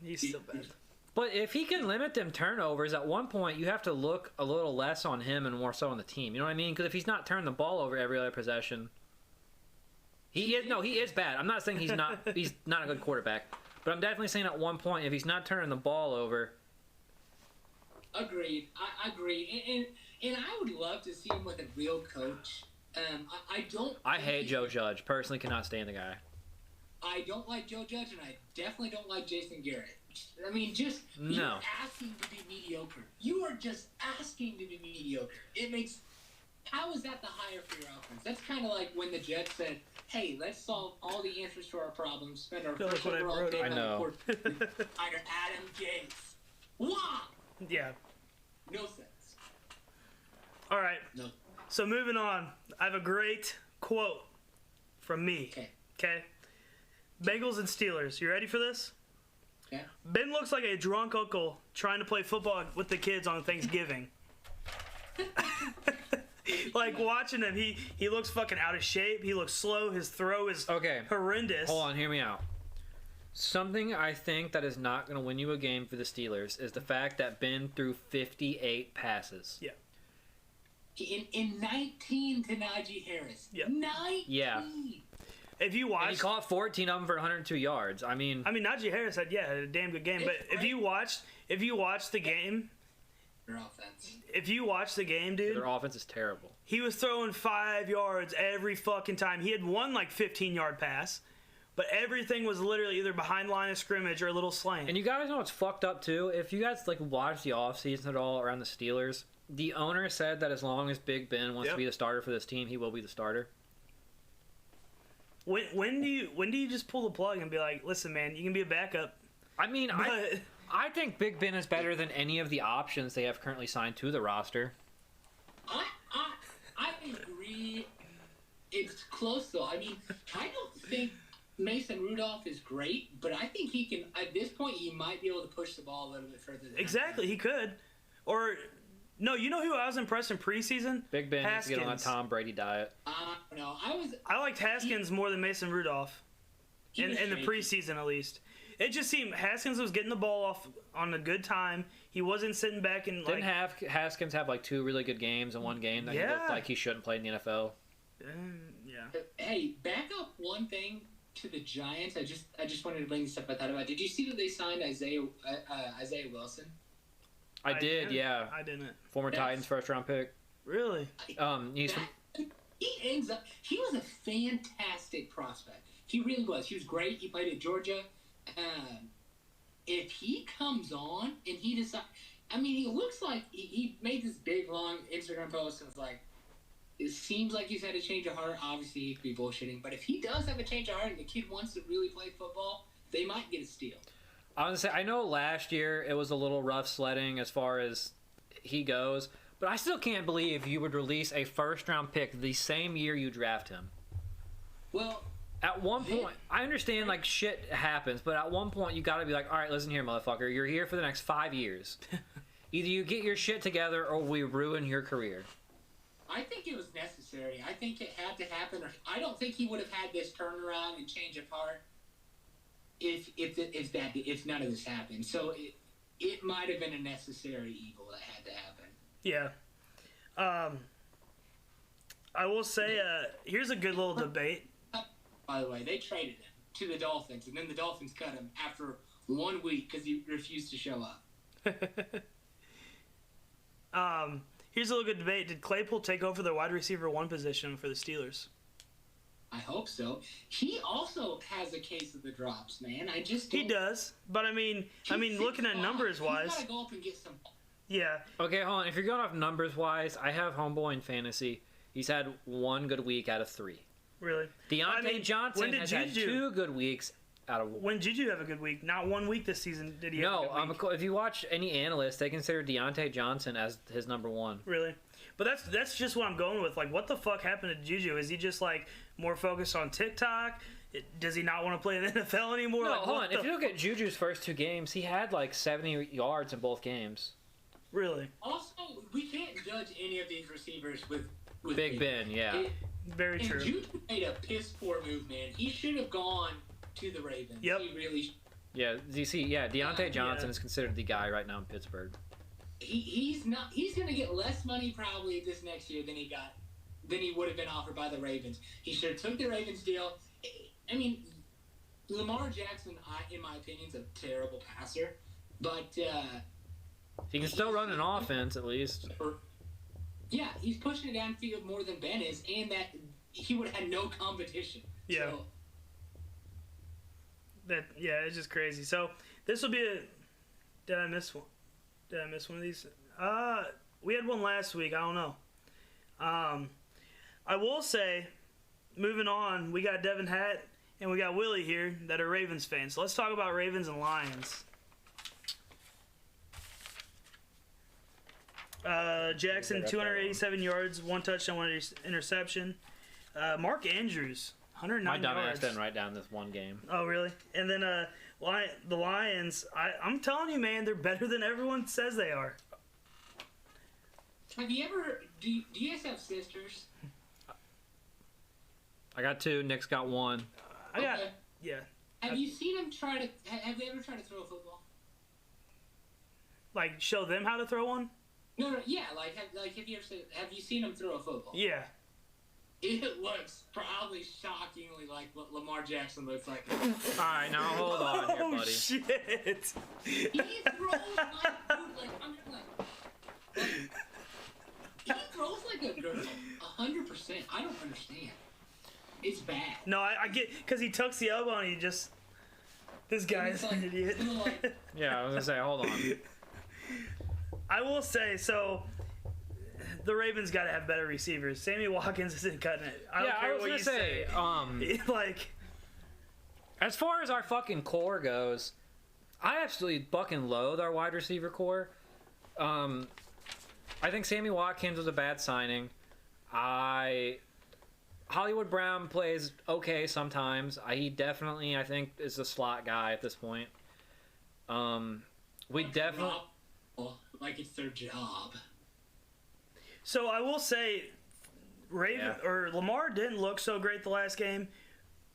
he's still bad. But if he can limit them turnovers, at one point you have to look a little less on him and more so on the team. You know what I mean? Because if he's not turning the ball over every other possession, he is bad. I'm not saying he's not a good quarterback, but I'm definitely saying at one point if he's not turning the ball over. Agreed. I agree. And I would love to see him with a real coach. I hate Joe Judge. Personally, cannot stand the guy. I don't like Joe Judge, and I definitely don't like Jason Garrett. I mean, you're asking to be mediocre. You are just asking to be mediocre. How is that the hire for your offense? That's kind of like when the Jets said, hey, let's solve all the answers to our problems, spend our first overall pick on the court, hire Adam Gase. Wow! Yeah. No sense. All right. No. So moving on, I have a great quote from me. Okay. Bengals and Steelers. You ready for this? Yeah. Ben looks like a drunk uncle trying to play football with the kids on Thanksgiving. Like watching him, he looks fucking out of shape. He looks slow. His throw is horrendous. Hold on, hear me out. Something I think that is not going to win you a game for the Steelers is the fact that Ben threw 58 passes. Yeah. In 19 to Najee Harris. Yeah. 19. Yeah. If you watch, and he caught 14 of them for 102 yards. I mean, Najee Harris had a damn good game. But if you watch the game, their offense. If you watch the game, dude, their offense is terrible. He was throwing 5 yards every fucking time. He had one 15-yard pass, but everything was literally either behind line of scrimmage or a little slant. And you guys know what's fucked up too? If you guys watch the offseason at all around the Steelers, the owner said that as long as Big Ben wants to be the starter for this team, he will be the starter. When do you just pull the plug and be like, listen, man, you can be a backup? I mean, I think Big Ben is better than any of the options they have currently signed to the roster. I agree. It's close though. I mean, I don't think Mason Rudolph is great, but I think he can. At this point, he might be able to push the ball a little bit further. Exactly, he could. Or no, you know who I was impressed in preseason? Big Ben needs to get on that Tom Brady diet. No, I liked Haskins more than Mason Rudolph in the preseason at least. It just seemed Haskins was getting the ball off on a good time. He wasn't sitting back and didn't Haskins have 2 really good games in one game that he looked like he shouldn't play in the NFL. Yeah. Hey, back up one thing to the Giants. I just wanted to bring this up. I thought about. Did you see that they signed Isaiah Wilson? I did, yeah. I didn't. Former Titans first-round pick. Really? He was a fantastic prospect. He really was. He was great. He played at Georgia. If he comes on and he decides, he looks like he made this big long Instagram post and was like, it seems like he's had a change of heart. Obviously, he could be bullshitting, but if he does have a change of heart and the kid wants to really play football, they might get a steal. I was gonna say, I know last year it was a little rough sledding as far as he goes, but I still can't believe you would release a first-round pick the same year you draft him. Well, at one point, I understand shit happens, but at one point you got to be like, all right, listen here, motherfucker, you're here for the next 5 years. Either you get your shit together or we ruin your career. I think it was necessary. I think it had to happen. I don't think he would have had this turnaround and change of heart if none of this happened. So it might have been a necessary evil that had to happen. Yeah. I will say, here's a good little debate. By the way, they traded him to the Dolphins, and then the Dolphins cut him after 1 week because he refused to show up. Here's a little good debate. Did Claypool take over the wide receiver 1 position for the Steelers? I hope so. He also has a case of the drops, man. He does, but looking at numbers wise, he's gotta go up and get some. Yeah. Okay, hold on. If you're going off numbers wise, I have Homeboy in fantasy. He's had 1 good week out of 3. Really? Deontay Johnson has had 2 good weeks out of 1. When did you have a good week? Not 1 week this season did he have a good week. If you watch any analyst, they consider Deontay Johnson as his number 1. Really? But that's just what I'm going with. What the fuck happened to Juju? Is he just more focused on TikTok? Does he not want to play in the NFL anymore? No, hold on. If you look at Juju's first 2 games, he had 70 yards in both games. Really? Also, we can't judge any of these receivers with Big Ben, yeah. Very And true. Juju made a piss poor move, man. He should have gone to the Ravens. Yep. He really. Yeah, Deontay Johnson Yeah. is considered the guy right now in Pittsburgh. He's not. He's gonna get less money probably this next year than he would have been offered by the Ravens. He should have took the Ravens deal. I mean, Lamar Jackson, in my opinion, is a terrible passer, but He can still run an offense at least. yeah, he's pushing it downfield more than Ben is, and that he would have had no competition. Yeah. So, It's just crazy. So this will be a. Did I miss one? Did I miss one of these? We had one last week. I don't know. I will say, moving on, we got Devin Hatt and we got Willie here that are Ravens fans. So let's talk about Ravens and Lions. Jackson, 287 yards, 1 touchdown, 1 interception. Mark Andrews, 109 My dumb ass yards. didn't write down this one game. Oh, really? And then the Lions, I'm telling you, man, they're better than everyone says they are. have you ever? Do you guys have sisters? I got 2. Nick's got 1. I got, Okay. yeah. Have you seen them try to? Have they ever tried to throw a football? Like, show them how to throw one? No, yeah. Have you seen them throw a football? Yeah. It looks probably shockingly like what Lamar Jackson looks like. Alright, now hold on here, Oh, buddy. shit. He throws he throws like a girl, 100%. I don't understand. It's bad. No, I get, because he tucks the elbow and he just, this guy's an idiot. Yeah, I was gonna say, hold on. I will say, so, the Ravens got to have better receivers. Sammy Watkins isn't cutting it. I don't Yeah, care I was what gonna you say, say. Like, as far as our fucking core goes, I absolutely fucking loathe our wide receiver core. I think Sammy Watkins was a bad signing. Hollywood Brown plays okay sometimes. He definitely, I think, is a slot guy at this point. We definitely... Like it's their job. so I will say, Lamar didn't look so great the last game,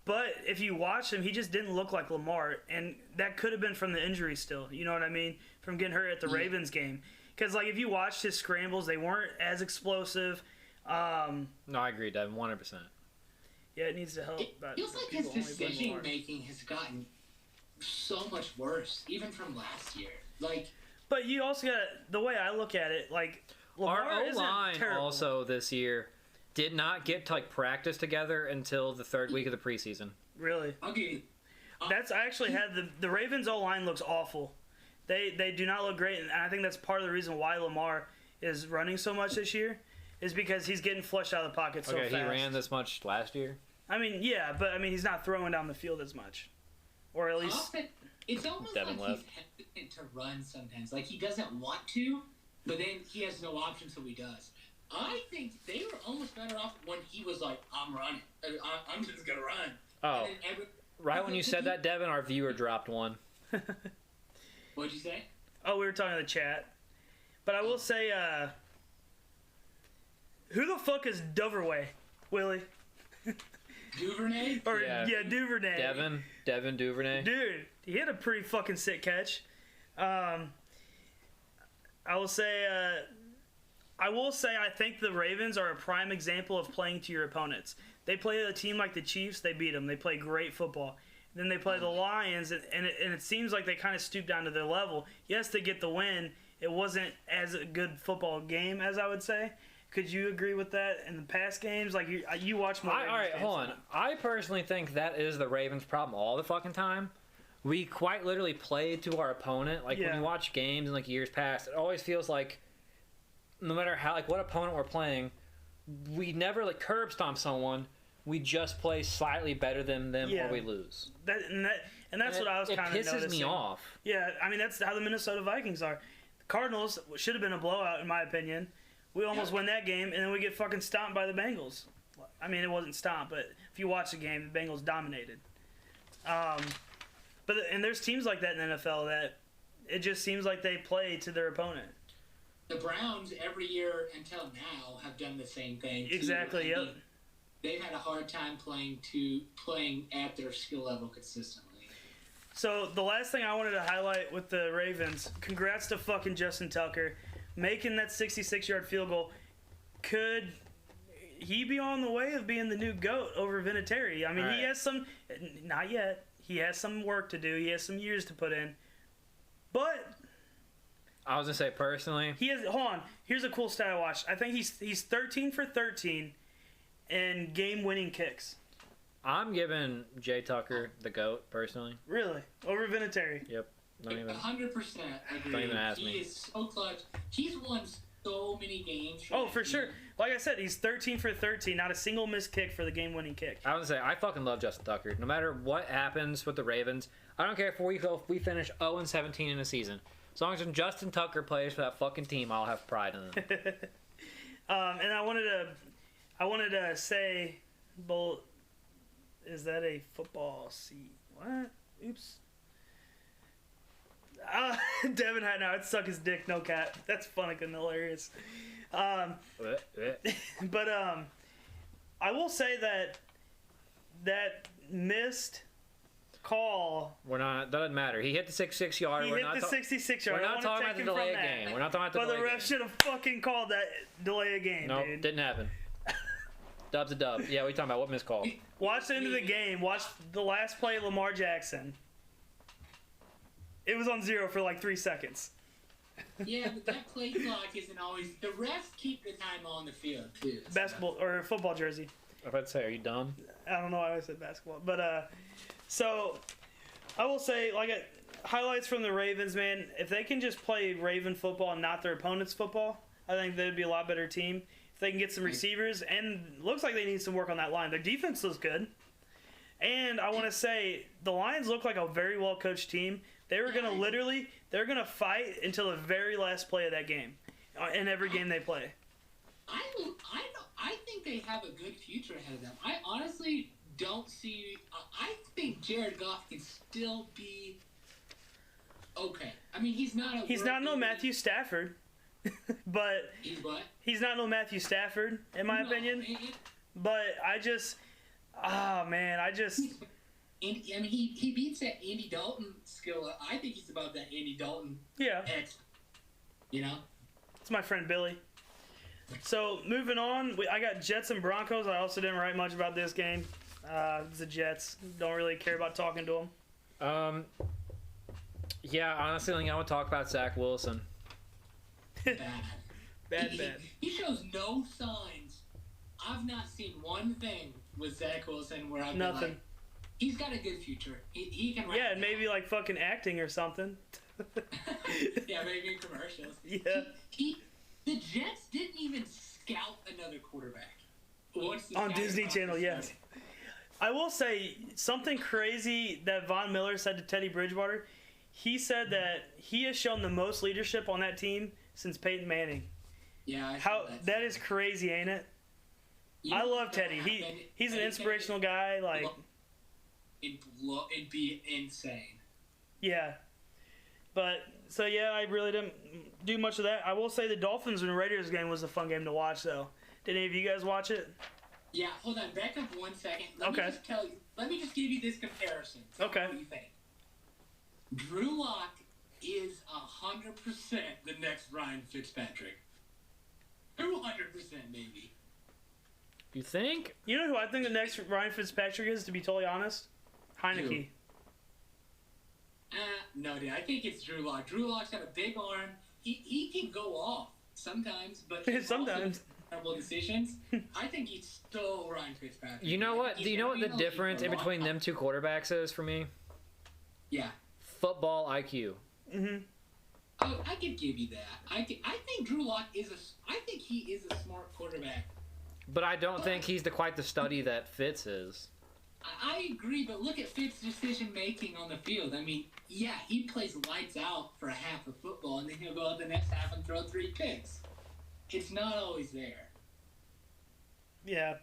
but if you watch him, he just didn't look like Lamar, and that could have been from the injury still. You know what I mean? From getting hurt at the Ravens game. Because, like, if you watched his scrambles, they weren't as explosive. No, I agree, Devin, 100%. Yeah, it needs to help. It but feels like his people only blame decision Lamar. making has gotten so much worse, even from last year. Like, But you also got the way I look at it, like Lamar Our isn't O-line terrible. also this year did not get to, like, practice together until the 3rd week of the preseason. Really. okay, That's I actually had the Ravens O line looks awful. They do not look great, and I think that's part of the reason why Lamar is running so much this year, is because he's getting flushed out of the pocket so Okay, fast. he ran this much last year. I mean, yeah, but I mean he's not throwing down the field as much, or at least it's almost Devin like left. he's hesitant to run sometimes. Like he doesn't want to, but then he has no option, so he does. I think they were almost better off when he was like, "I'm running. I'm just gonna run." Oh, And then right when you said that, Devin, our viewer dropped 1. What'd you say? oh we were talking in the chat, but I will say who the fuck is Doverway, Willie? Duvernay? Or Yeah. Duvernay. Devin Duvernay. Dude, he had a pretty fucking sick catch. I will say I think the Ravens are a prime example of playing to your opponents. They play a team like the Chiefs, they beat them. They play great football. Then they play the Lions, and it seems like they kind of stoop down to their level. Yes, they get the win. It wasn't as a good football game as I would say. Could you agree with that in the past games? Like you watch more. All right, games hold than on. I personally think that is the Ravens' problem all the fucking time. We quite literally play to our opponent. Like when Yeah. you watch games in like years past, it always feels like no matter how like what opponent we're playing, we never like curb stomp someone. We just play slightly better than them Yeah. or we lose. And that's what I was kind of It pisses noticing. me off. Yeah, I mean that's how the Minnesota Vikings are. The Cardinals should have been a blowout in my opinion. We almost win that game, and then we get fucking stomped by the Bengals. I mean, it wasn't stomped, but if you watch the game, the Bengals dominated. And there's teams like that in the NFL that it just seems like they play to their opponent. The Browns every year until now have done the same thing. too. Exactly. I Yep. mean, they've had a hard time playing at their skill level consistently. So the last thing I wanted to highlight with the Ravens, congrats to fucking Justin Tucker making that 66-yard field goal. Could he be on the way of being the new GOAT over Vinatieri? I mean, he has some, not yet. He has some work to do. He has some years to put in. But I was gonna say personally, he has. Hold on. Here's a cool stat I watched. I think he's 13 for 13 in game-winning kicks. I'm giving Jay Tucker the GOAT personally. Really? Over Vinatieri? Yep. 100% agree. Don't even ask me. He is so clutch. He's won so many games. For sure. Like I said, he's 13 for 13. Not a single missed kick for the game-winning kick. I was gonna say I fucking love Justin Tucker. No matter what happens with the Ravens, I don't care if we finish 0-17 in a season. As long as Justin Tucker plays for that fucking team, I'll have pride in him. And I wanted to say, Bull, is that a football seat? What? Oops. Devin had now. I'd suck his dick, no cat. That's funny and hilarious. But I will say that missed call. That doesn't matter. He hit the 66 yard. He hit the 66 yard. We're not talking about the delay of game. We're not talking about the delay of game. But the ref should have fucking called that delay of game, nope, dude. Didn't happen. Dub's a dub. Yeah, we talking about what missed call. Watch the end of the game. Watch the last play of Lamar Jackson. It was on 0 for like 3 seconds. Yeah, but that play clock isn't always. The refs keep the time on the field too. Basketball or football jersey. I was about to say, are you dumb? I don't know why I said basketball, but so I will say, highlights from the Ravens, man. If they can just play Raven football and not their opponent's football, I think they'd be a lot better team. If they can get some receivers, and looks like they need some work on that line. Their defense looks good, and I want to say the Lions look like a very well coached team. They were they're gonna fight until the very last play of that game, in every game they play. I think they have a good future ahead of them. I honestly don't see. I think Jared Goff can still be okay. I mean, he's not no Matthew Stafford, but he's what? He's not no Matthew Stafford in my opinion. But I just, And I mean, he beats that Andy Dalton skill. I think he's about that Andy Dalton. Yeah. You know? It's my friend Billy. So, moving on, I got Jets and Broncos. I also didn't write much about this game. It's the Jets. Don't really care about talking to them. Yeah, honestly, I want to talk about Zach Wilson. Bad. He shows no signs. I've not seen one thing with Zach Wilson where I've been nothing. Like, he's got a good future. He can. Yeah, and maybe like fucking acting or something. Yeah, maybe in commercials. Yeah. The Jets didn't even scout another quarterback. On Disney Channel, yes. I will say something crazy that Von Miller said to Teddy Bridgewater. He said that he has shown the most leadership on that team since Peyton Manning. Yeah. That is crazy, ain't it? I love Teddy. He's an inspirational guy. Like, it'd be insane. Yeah. But so yeah, I really didn't do much of that. I will say the Dolphins and Raiders game was a fun game to watch, though. Did any of you guys watch it? Yeah. Hold on. Back up 1 second. Let me just give you this comparison. Okay. What do you think? Drew Lock is 100% the next Ryan Fitzpatrick. 200% maybe. You think? You know who I think the next Ryan Fitzpatrick is, to be totally honest? Heineke. No, dude. I think it's Drew Lock. Drew Lock's got a big arm. He can go off sometimes, but sometimes terrible decisions. I think he's still Ryan Fitzpatrick. You know what? Do you know what the difference in between them two quarterbacks is for me? Yeah. Football IQ. Mm-hmm. Oh, I could give you that. I think Drew Lock is he is a smart quarterback. But I don't think he's quite the study that Fitz is. I agree, but look at Fitz's decision making on the field. I mean, yeah, he plays lights out for a half of football, and then he'll go out the next half and throw 3 picks. It's not always there. Yeah.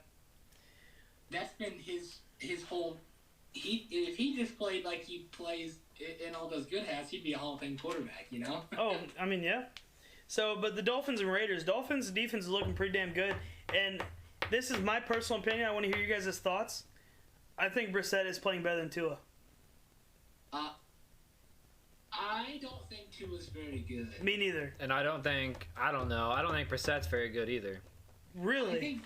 That's been his whole. If he just played like he plays in all those good hats, he'd be a Hall of Fame quarterback, you know? Oh, I mean, yeah. So, but the Dolphins and Raiders, Dolphins' defense is looking pretty damn good. And this is my personal opinion. I want to hear you guys' thoughts. I think Brissett is playing better than Tua. I don't think Tua's very good. Me neither. And I don't think Brissett's very good either. Really? I think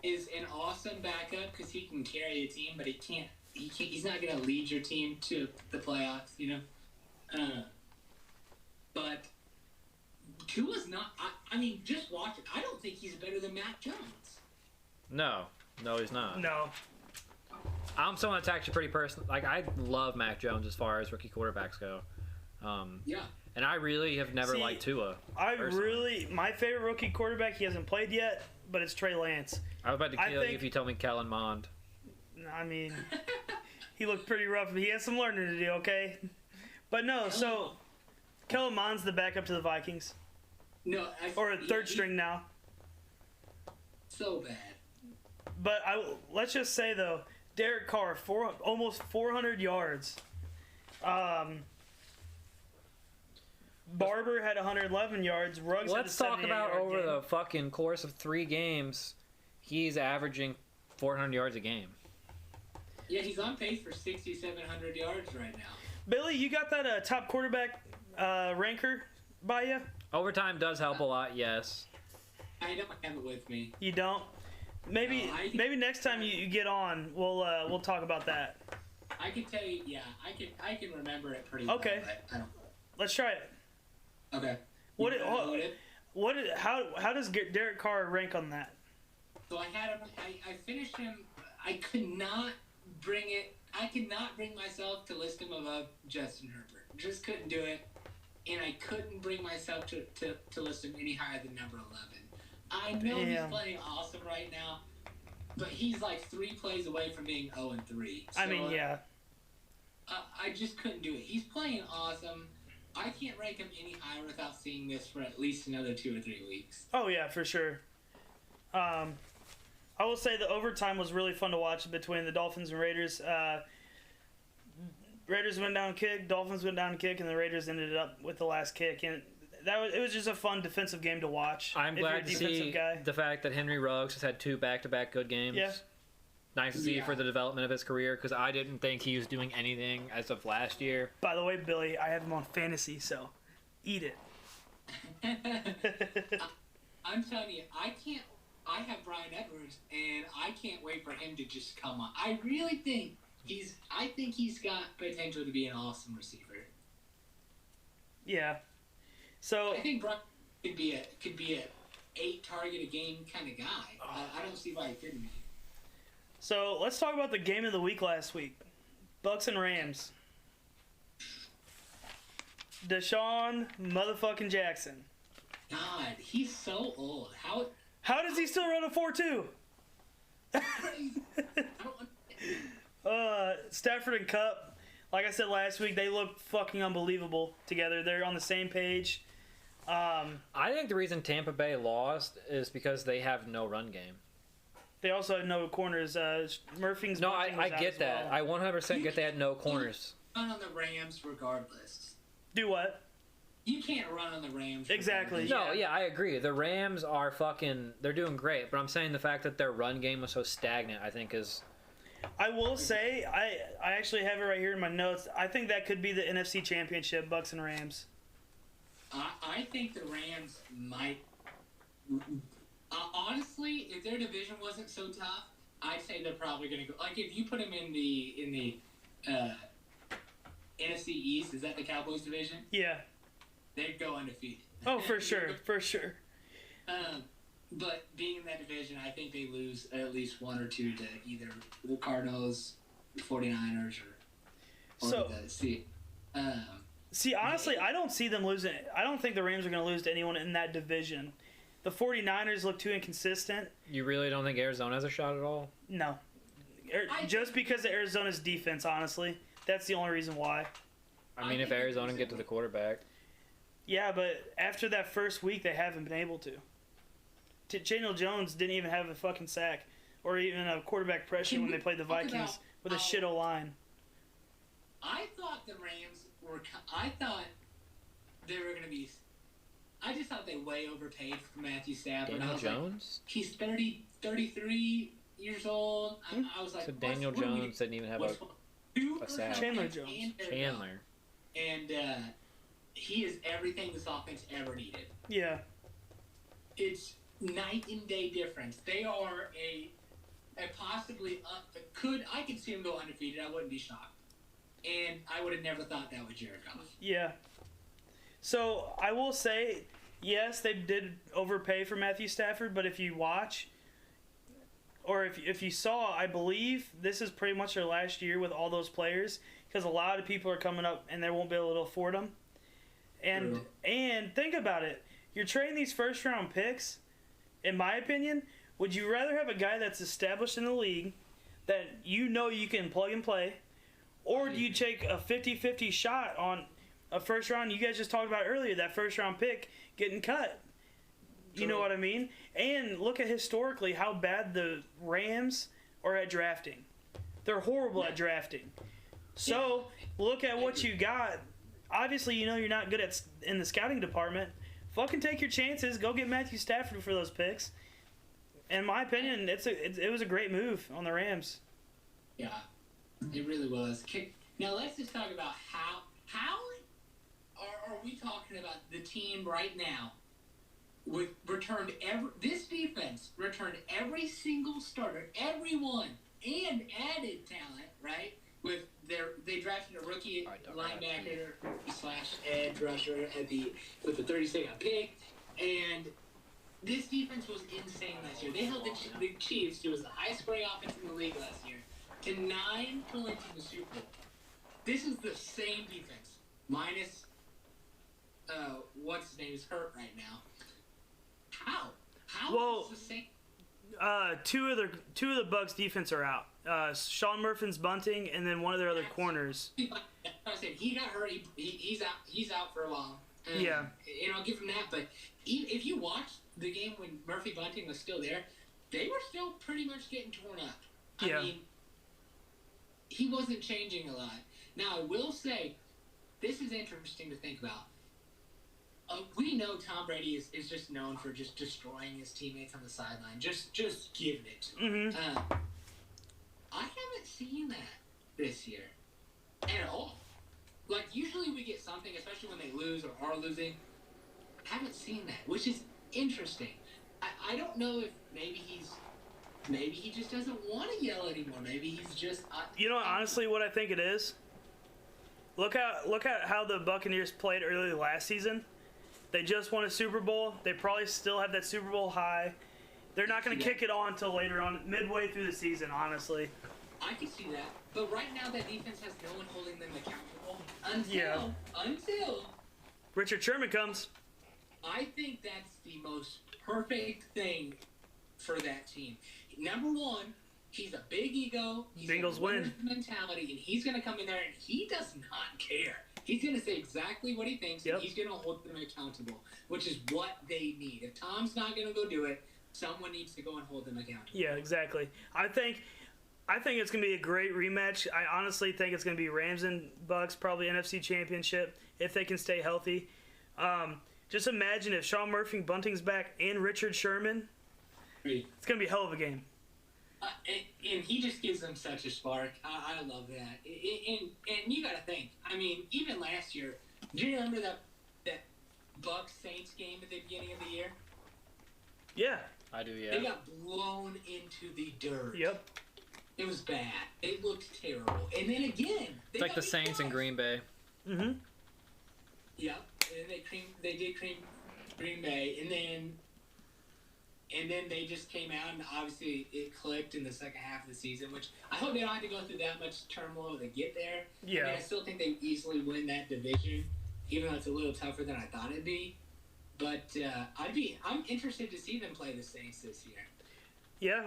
is an awesome backup because he can carry a team, but he can't. He's not going to lead your team to the playoffs, you know. But Tua's not. I mean, just watch it. I don't think he's better than Mac Jones. No, he's not. No. I'm someone that's actually pretty personal. Like, I love Mac Jones as far as rookie quarterbacks go. Yeah. And I really have never liked Tua. My favorite rookie quarterback, he hasn't played yet, but it's Trey Lance. I was about to kill you if you told me Kellen Mond. I mean, he looked pretty rough. He has some learning to do, okay? But no, so Kellen Mond's the backup to the Vikings. No, or a third string now. So bad. But let's just say though, Derek Carr, almost 400 yards. Barber had 111 yards. Ruggs Let's had a talk about over game. the fucking course of 3 games, he's averaging 400 yards a game. Yeah, he's on pace for 6,700 yards right now. Billy, you got that top quarterback ranker by you? Overtime does help a lot, yes. I don't have it with me. You don't? Maybe next time you get on, we'll talk about that. I can tell you, yeah, I can remember it pretty okay. well. I don't. Let's try it. Okay. How does Derek Carr rank on that? So I had him. I finished him. I could not bring myself to list him above Justin Herbert. Just couldn't do it, and I couldn't bring myself to list him any higher than number 11. I know he's playing awesome right now, but he's like 3 plays away from being 0-3. So, I mean, yeah. I just couldn't do it. He's playing awesome. I can't rank him any higher without seeing this for at least another 2 or 3 weeks. Oh yeah, for sure. I will say the overtime was really fun to watch between the Dolphins and Raiders. Raiders went down kick, Dolphins went down kick, and the Raiders ended up with the last kick. And it was just a fun defensive game to watch. I'm glad to see the fact that Henry Ruggs has had 2 back-to-back good games. Yeah. Nice to see for the development of his career because I didn't think he was doing anything as of last year. By the way, Billy, I have him on fantasy, so eat it. I'm telling you, I have Brian Edwards, and I can't wait for him to just come on. I really think he's got potential to be an awesome receiver. Yeah. So I think Brian could be a 8 target a game kind of guy. I don't see why he couldn't be. So let's talk about the game of the week last week. Bucks and Rams. Deshaun motherfucking Jackson. God, he's so old. How does he still run a 4.2? Stafford and Cup, like I said last week, they look fucking unbelievable together. They're on the same page. I think the reason Tampa Bay lost is because they have no run game. They also have no corners. Murphy's no, I get that. Well. I 100% get they had no corners. Run on the Rams regardless. Do what? You can't run on the Rams. Exactly. No, yeah, I agree. The Rams are they're doing great, but I'm saying the fact that their run game was so stagnant, I think is... I will say, I actually have it right here in my notes. I think that could be the NFC Championship, Bucks and Rams. I think the Rams might... honestly, if their division wasn't so tough, I'd say they're probably going to go... Like, if you put them in the NFC East, is that the Cowboys division? Yeah. They'd go undefeated. Oh, for sure, for sure. But being in that division, I think they lose at least 1 or 2 to either the Cardinals, the 49ers, or the Seahawks. See, honestly, I don't see them losing. I don't think the Rams are going to lose to anyone in that division. The 49ers look too inconsistent. You really don't think Arizona has a shot at all? No. Just because of Arizona's defense, honestly. That's the only reason why. I mean, if Arizona can get to the quarterback. Yeah, but after that first week, they haven't been able to. Daniel Jones didn't even have a fucking sack or even a quarterback pressure when they played the Vikings with a shit O-line. I thought the Rams were... I thought they were going to be... I just thought they way overpaid for Matthew Stafford. Daniel Jones? Like, he's 33 years old. I was like, So Daniel Jones didn't even have a sack. Chandler Jones. Chandler. And he is everything this offense ever needed. Yeah. It's night and day difference. They are a possibly I could see them go undefeated. I wouldn't be shocked. And I would have never thought that with Jared Goff. Yeah. So I will say, yes, they did overpay for Matthew Stafford, but if you watch, or if you saw, I believe this is pretty much their last year with all those players because a lot of people are coming up and they won't be able to afford them. And think about it. You're trading these first round picks, in my opinion, would you rather have a guy that's established in the league that you know you can plug and play, or do you take a 50-50 shot on a first round? You guys just talked about earlier, that first round pick getting cut. You know what I mean? And look at historically how bad the Rams are at drafting. They're horrible at drafting. So look at what you got. Obviously, you know you're not good in the scouting department. Fucking take your chances. Go get Matthew Stafford for those picks. In my opinion, it was a great move on the Rams. Yeah, it really was. Now let's just talk about how are we talking about the team right now? This defense returned every single starter, everyone, and added talent, right? They drafted a rookie linebacker / edge rusher with the 32nd pick, and this defense was insane last year. They held the Chiefs, who was the highest scoring offense in the league last year, to 9 points in the Super Bowl. This is the same defense, minus what's his name is hurt right now. How is this the same? Two of the Bucks defense are out. Sean Murphy's bunting, and then one of their other corners. I said he got hurt. He's out. He's out for a while. Yeah. And I'll give him that. But if you watch the game when Murphy Bunting was still there, they were still pretty much getting torn up. I mean, he wasn't changing a lot. Now I will say, this is interesting to think about. We know Tom Brady is just known for just destroying his teammates on the sideline, just giving it to them. Mm-hmm. I haven't seen that this year at all. Like, usually we get something, especially when they lose or are losing. I haven't seen that, which is interesting. I don't know if maybe he just doesn't want to yell anymore. Maybe he's just... honestly, what I think it is? Look at how the Buccaneers played early last season. They just won a Super Bowl. They probably still have that Super Bowl high. They're not going to kick it on until later on, midway through the season, honestly. I can see that. But right now, that defense has no one holding them accountable until Richard Sherman comes. I think that's the most perfect thing for that team. Number one, he's a big ego. He's Bengals win mentality, and he's going to come in there and he does not care. He's going to say exactly what he thinks, and he's going to hold them accountable, which is what they need. If Tom's not going to go do it, someone needs to go and hold them accountable. Yeah, exactly. I think it's going to be a great rematch. I honestly think it's going to be Rams and Bucks, probably NFC Championship, if they can stay healthy. Just imagine if Sean Murphy Bunting's back and Richard Sherman. It's going to be a hell of a game. And he just gives them such a spark. I love that. And you got to think, I mean, even last year, do you remember that Bucks-Saints game at the beginning of the year? Yeah. I do, yeah. They got blown into the dirt. Yep. It was bad. It looked terrible. And then again, it's like the Saints in Green Bay. Mm-hmm. Yep. And they did cream Green Bay, and then they just came out, and obviously it clicked in the second half of the season, which I hope they don't have to go through that much turmoil to get there. Yeah. I mean, I still think they easily win that division, even though it's a little tougher than I thought it'd be. But I'm interested to see them play the Saints this year. Yeah,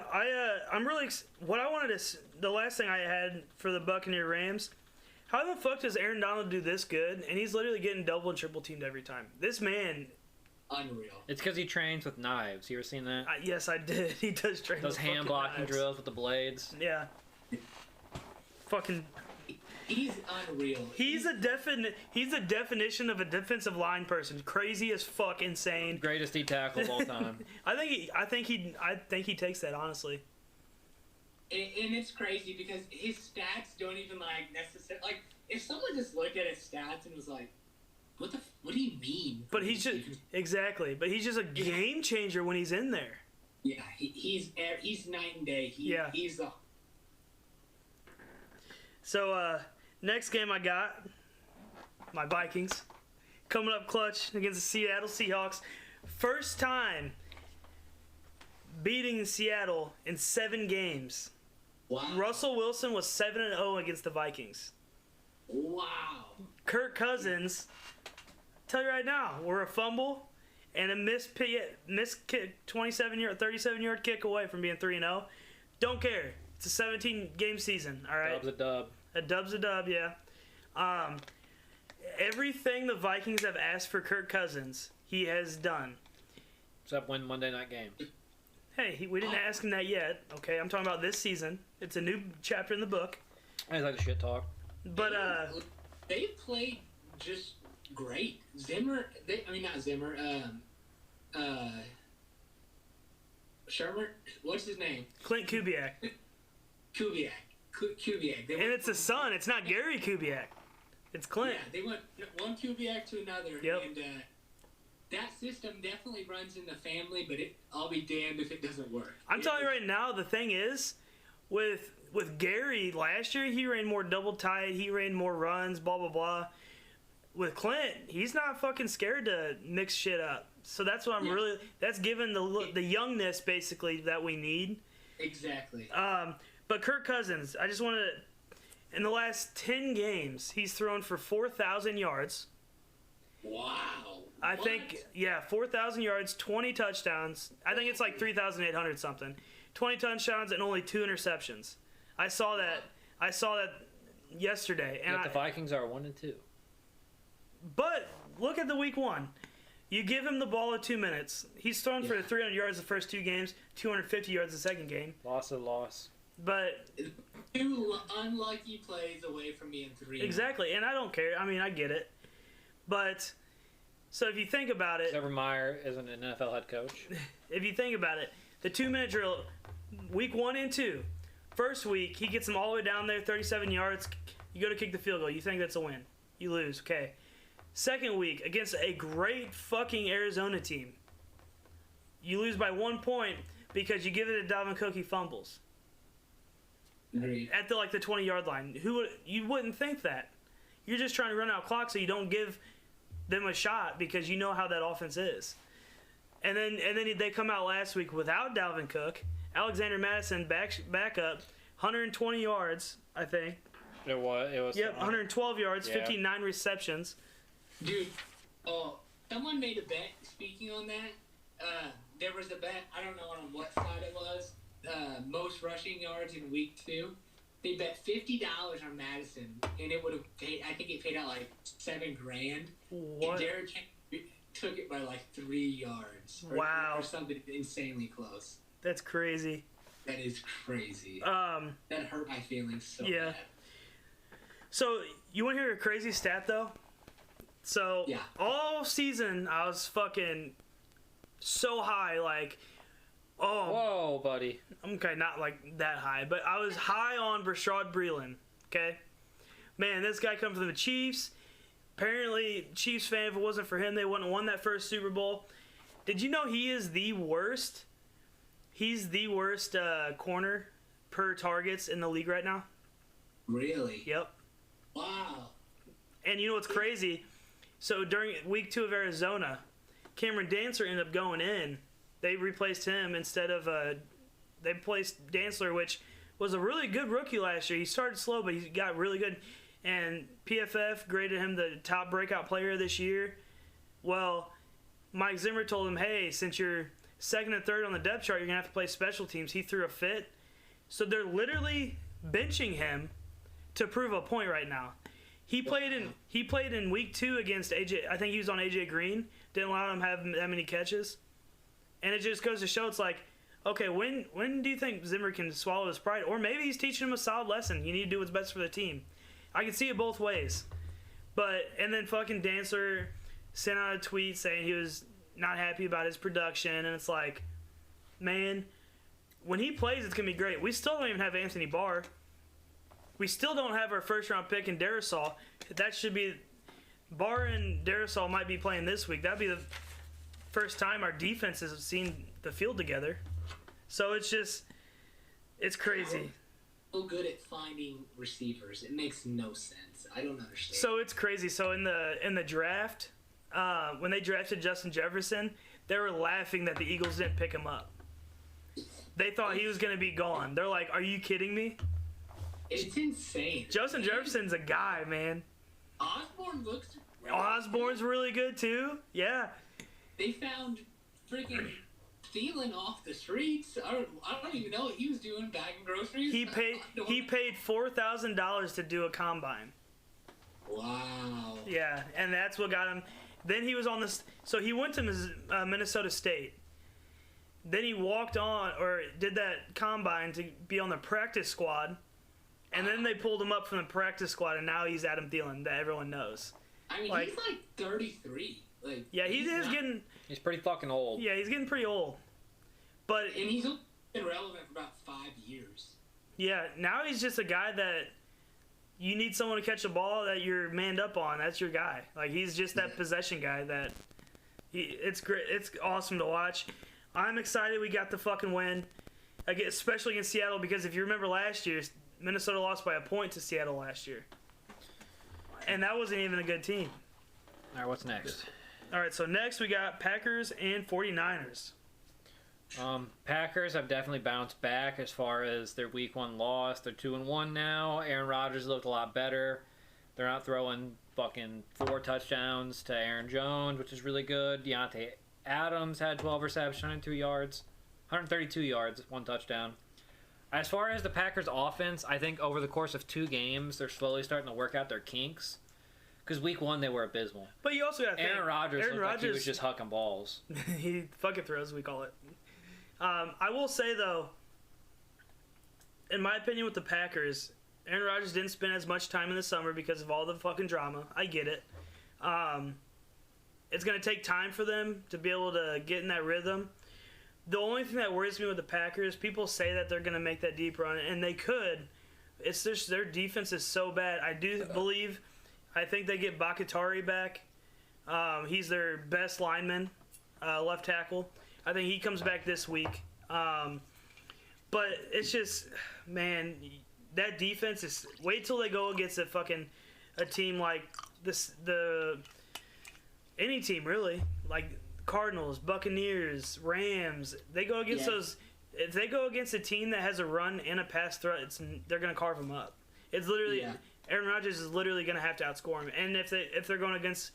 I'm really what I wanted to. The last thing I had for the Buccaneer Rams. How the fuck does Aaron Donald do this good? And he's literally getting double and triple teamed every time. This man. Unreal. It's because he trains with knives. You ever seen that? Yes, I did. He does train those with hand blocking knives. drills with the blades. Yeah. Fucking. He's unreal. He's a definition of a defensive line person. Crazy as fuck, insane. Greatest D tackle of all time. I think he takes that, honestly. And it's crazy because his stats don't even necessarily if someone just looked at his stats and was like, what do you mean? But he's just But he's just a game changer when he's in there. Yeah, he's night and day. He's the. So next game I got my Vikings coming up clutch against the Seattle Seahawks. First time beating Seattle in 7 games. Wow. Russell Wilson was 7-0 against the Vikings. Wow. Kirk Cousins, tell you right now, we're a fumble and a missed kick, 37-yard kick away from being 3-0. Don't care. It's a 17-game season, all right? Dub's a dub. A dub's a dub, yeah. Everything the Vikings have asked for Kirk Cousins, he has done. Except win Monday night game. Hey, we didn't ask him that yet, okay? I'm talking about this season. It's a new chapter in the book. I like the shit talk. But, they played just great. Not Zimmer. Shermer. What's his name? Clint Kubiak. Kubiak. And it's a son. It's not Gary Kubiak. It's Clint. Yeah, they went one Kubiak to another. Yep. And that system definitely runs in the family, but I'll be damned if it doesn't work. I'm telling you right now, the thing is, with Gary last year, he ran more double tight, he ran more runs, blah, blah, blah. With Clint, he's not fucking scared to mix shit up. So that's what that's given the youngness, basically, that we need. Exactly. But Kirk Cousins, I just wanted to, in the last 10 games, he's thrown for 4,000 yards. Wow. I think, 4,000 yards, 20 touchdowns. I think it's like 3,800 something. 20 touchdowns and only 2 interceptions. I saw that yesterday. And the Vikings are 1-2. But look at the week 1. You give him the ball at 2 minutes. He's thrown for 300 yards the first 2 games, 250 yards the second game. Loss. But 2 unlucky plays away from being 3. Exactly, and I don't care. I mean, I get it. But so if you think about it, Trevor Meyer isn't an NFL head coach. If you think about it, the 2-minute drill, week 1 and 2. First week, he gets them all the way down there, 37 yards. You go to kick the field goal. You think that's a win. You lose. Okay. Second week, against a great fucking Arizona team, you lose by 1 point because you give it to Dalvin Cook, he fumbles. Agreed. At the 20-yard line. You wouldn't think that. You're just trying to run out clock so you don't give them a shot because you know how that offense is. And then they come out last week without Dalvin Cook. Alexander Madison back up, 120 yards, I think. It was. Yep, 112 yards, Yeah. 59 receptions. Dude, someone made a bet. Speaking on that, there was a bet. I don't know on what side it was. Most rushing yards in week 2. They bet $50 on Madison, and it would have paid. I think it paid out like $7,000. What? And Derrick took it by 3 yards. Wow. Or something insanely close. That's crazy. That is crazy. Um, That hurt my feelings so yeah. bad. So, you want to hear a crazy stat, though? So, Yeah. all season, I was fucking so high, Whoa, buddy. okay, not that high, but I was high on Rashad Breeland, okay? Man, this guy comes from the Chiefs. Apparently, Chiefs fan, if it wasn't for him, they wouldn't have won that first Super Bowl. Did you know he is the worst? He's the worst corner per targets in the league right now? Really? Yep. Wow. And you know what's crazy? So during week 2 of Arizona, Cameron Dantzler ended up going in. They replaced him instead of they placed Dantzler, which was a really good rookie last year. He started slow, but he got really good. And PFF graded him the top breakout player this year. Well, Mike Zimmer told him, hey, since you're second and third on the depth chart, you're going to have to play special teams. He threw a fit. So they're literally benching him to prove a point right now. He played in week 2 against AJ. I think he was on AJ Green. Didn't allow him to have that many catches. And it just goes to show it's okay, when do you think Zimmer can swallow his pride? Or maybe he's teaching him a solid lesson. You need to do what's best for the team. I can see it both ways. And then fucking Dancer sent out a tweet saying he was not happy about his production, and it's like, man, when he plays, it's going to be great. We still don't even have Anthony Barr. We still don't have our first-round pick in Darrisaw. That should be... Barr and Darrisaw might be playing this week. That'd be the first time our defenses have seen the field together. So it's just... It's crazy. So good at finding receivers. It makes no sense. I don't understand. So it's crazy. So in the draft, when they drafted Justin Jefferson, they were laughing that the Eagles didn't pick him up. They thought he was going to be gone. They're like, are you kidding me? It's insane. Justin Jefferson's a guy, man. Osborne's really good, too. Yeah. They found freaking Thielen off the streets. I don't even know what he was doing bagging groceries. He paid $4,000 to do a combine. Wow. Yeah, and that's what got him. Then he was on this. So he went to Minnesota State. Then he walked on or did that combine to be on the practice squad. And then they pulled him up from the practice squad, and now he's Adam Thielen that everyone knows. I mean, he's like 33. Like, yeah, he's pretty fucking old. Yeah, he's getting pretty old. And he's been relevant for about 5 years. Yeah, now he's just a guy that you need someone to catch the ball that you're manned up on. That's your guy. Like, he's just that possession guy that it's great. It's awesome to watch. I'm excited we got the fucking win, especially against Seattle, because if you remember last year, Minnesota lost by a point to Seattle last year. And that wasn't even a good team. All right, what's next? All right, so next we got Packers and 49ers. Packers have definitely bounced back as far as their week 1 loss. They're 2-1 now. Aaron Rodgers looked a lot better. They're not throwing fucking 4 touchdowns to Aaron Jones, which is really good. Deontay Adams had 12 receptions, 132 yards, 1 touchdown. As far as the Packers' offense, I think over the course of 2 games, they're slowly starting to work out their kinks. Because week 1, they were abysmal. But you also got to think... Aaron Rodgers looked like he was just hucking balls. He fucking throws, we call it. I will say, though, in my opinion with the Packers, Aaron Rodgers didn't spend as much time in the summer because of all the fucking drama. I get it. It's going to take time for them to be able to get in that rhythm. The only thing that worries me with the Packers, people say that they're going to make that deep run, and they could. It's just their defense is so bad. I think they get Bakatari back. He's their best lineman, left tackle. I think he comes back this week. But it's just, man, that defense is... Wait till they go against a team like any team, really. Like Cardinals, Buccaneers, Rams. They go against those... If they go against a team that has a run and a pass threat, they're going to carve them up. It's literally... Yeah. Aaron Rodgers is literally going to have to outscore him. And if they're going against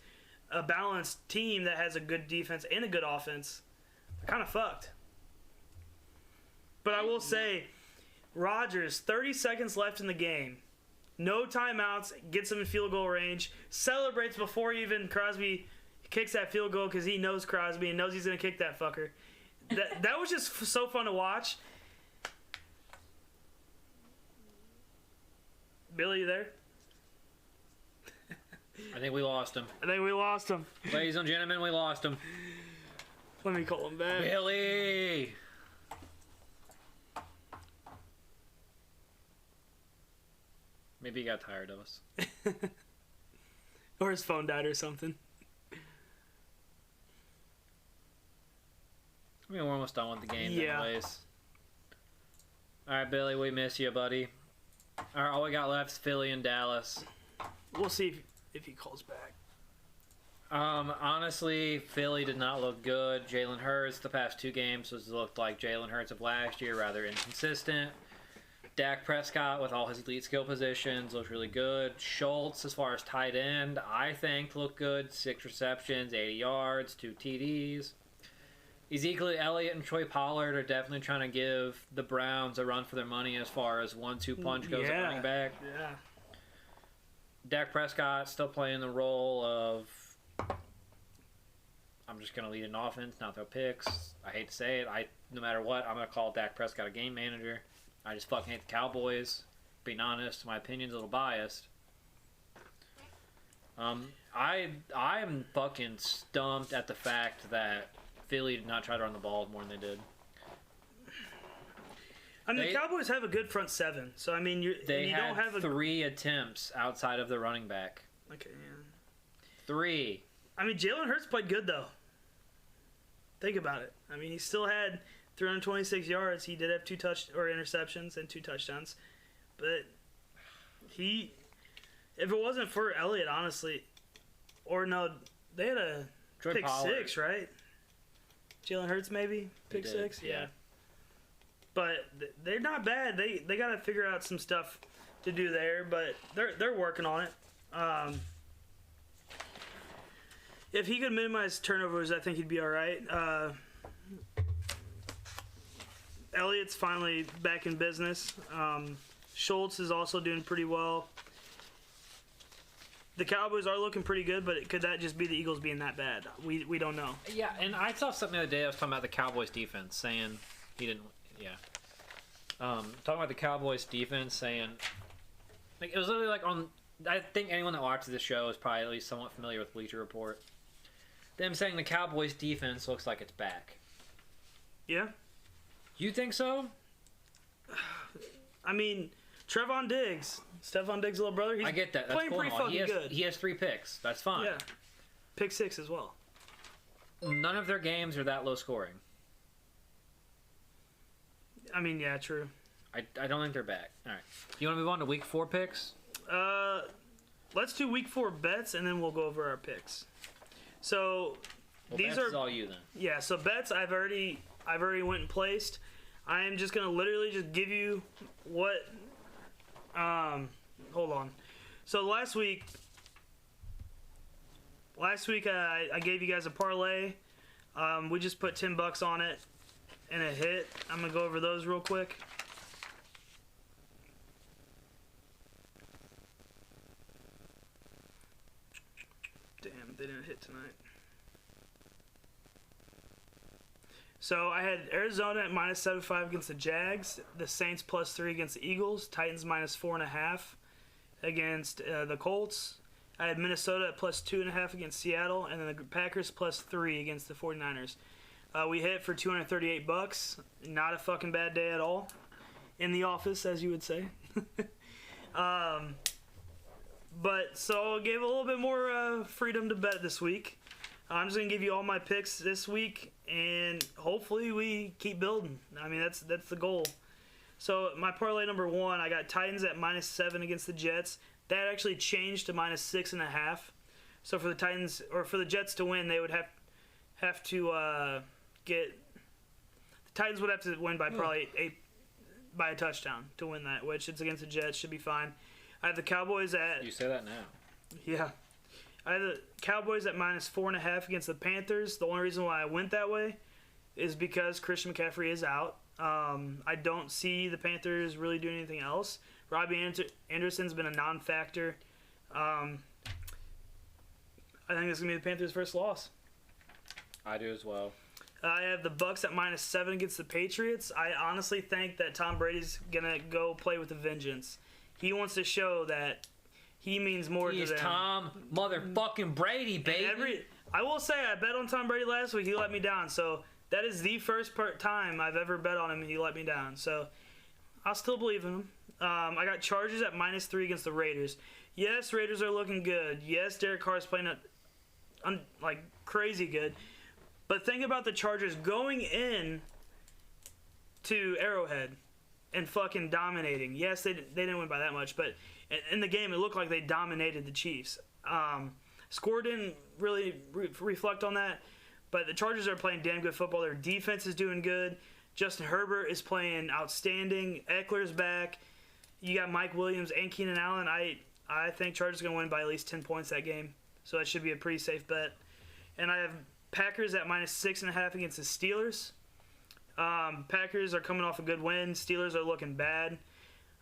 a balanced team that has a good defense and a good offense, they're kind of fucked. But I will say, Rodgers, 30 seconds left in the game. No timeouts, gets him in field goal range, celebrates before even Crosby kicks that field goal because he knows Crosby and knows he's going to kick that fucker. That was just so fun to watch. Billy, you there? I think we lost him. Ladies and gentlemen, we lost him. Let me call him back. Billy! Maybe he got tired of us. Or his phone died or something. I mean, we're almost done with the game anyways. Alright, Billy, we miss you, buddy. Alright, all we got left is Philly and Dallas. We'll see if he calls back. Honestly, Philly did not look good. Jalen Hurts, the past 2 games, looked like Jalen Hurts of last year, rather inconsistent. Dak Prescott, with all his elite skill positions, looked really good. Schultz, as far as tight end, I think looked good. 6 receptions, 80 yards, 2 TDs. Ezekiel Elliott and Troy Pollard are definitely trying to give the Browns a run for their money as far as 1-2 punch goes at running back. Yeah. Dak Prescott still playing the role of, I'm just going to lead an offense, not throw picks. I hate to say it. No matter what, I'm going to call Dak Prescott a game manager. I just fucking hate the Cowboys. Being honest, my opinion's a little biased. I'm fucking stumped at the fact that Philly did not try to run the ball more than they did. I mean, the Cowboys have a good front seven, so I mean, you They don't had have 3 attempts outside of the running back. Okay, yeah. 3. I mean, Jalen Hurts played good though. Think about it. I mean, he still had 326 yards. He did have 2 interceptions and 2 touchdowns, but if it wasn't for Elliott, honestly, or no, they had a Troy pick Pollard. 6, right? Jalen Hurts maybe pick 6, yeah. But they're not bad. They got to figure out some stuff to do there, but they're working on it. If he could minimize turnovers, I think he'd be all right. Elliott's finally back in business. Schultz is also doing pretty well. The Cowboys are looking pretty good, but could that just be the Eagles being that bad? We don't know. Yeah, and I saw something the other day. I was talking about the Cowboys defense, saying he didn't. Yeah. Talking about the Cowboys defense, saying like it was literally like on. I think anyone that watches this show is probably at least somewhat familiar with Bleacher Report. Them saying the Cowboys defense looks like it's back. Yeah. You think so? I mean, Stephon Diggs' little brother. He's I get that. That's playing cool. pretty fucking good. He has 3 picks. That's fine. Yeah. Pick 6 as well. None of their games are that low scoring. I mean, yeah, true. I don't think they're back. All right. You want to move on to Week 4 picks? Let's do Week 4 bets, and then we'll go over our picks. So these bets are is all you then. Yeah. So bets I've already went and placed. I am just gonna literally just give you what. Hold on. So last week I gave you guys a parlay. We just put $10 on it and it hit. I'm gonna go over those real quick. Damn, they didn't hit tonight. So I had Arizona at -7.5 against the Jags, the Saints +3 against the Eagles, Titans -4.5 against the Colts. I had Minnesota at +2.5 against Seattle, and then the Packers +3 against the 49ers. We hit for $238. Not a fucking bad day at all. In the office, as you would say. But so I gave a little bit more freedom to bet this week. I'm just gonna give you all my picks this week, and hopefully we keep building. I mean, that's the goal. So my parlay number 1, I got Titans at -7 against the Jets. That actually changed to -6.5. So for the Titans or for the Jets to win, they would have to the Titans would have to win by probably by a touchdown to win that, which it's against the Jets, should be fine. I have the Cowboys at. You say that now. Yeah. I have the Cowboys at -4.5 against the Panthers. The only reason why I went that way is because Christian McCaffrey is out. I don't see the Panthers really doing anything else. Robbie Anderson's been a non-factor. I think this is going to be the Panthers' first loss. I do as well. I have the Bucks at -7 against the Patriots. I honestly think that Tom Brady's going to go play with a vengeance. He wants to show that he means more to them. He's Tom motherfucking Brady, baby. I will say I bet on Tom Brady last week. He let me down. So that is the first time I've ever bet on him and he let me down. So I'll still believe in him. I got Chargers at -3 against the Raiders. Yes, Raiders are looking good. Yes, Derek Carr's playing like crazy good. But think about the Chargers going in to Arrowhead and fucking dominating. Yes, they didn't win by that much, but in the game it looked like they dominated the Chiefs. Score didn't really reflect on that, but the Chargers are playing damn good football. Their defense is doing good. Justin Herbert is playing outstanding. Eckler's back. You got Mike Williams and Keenan Allen. I think Chargers are going to win by at least 10 points that game, so that should be a pretty safe bet. And I have Packers at -6.5 against the Steelers. Packers are coming off a good win. Steelers are looking bad.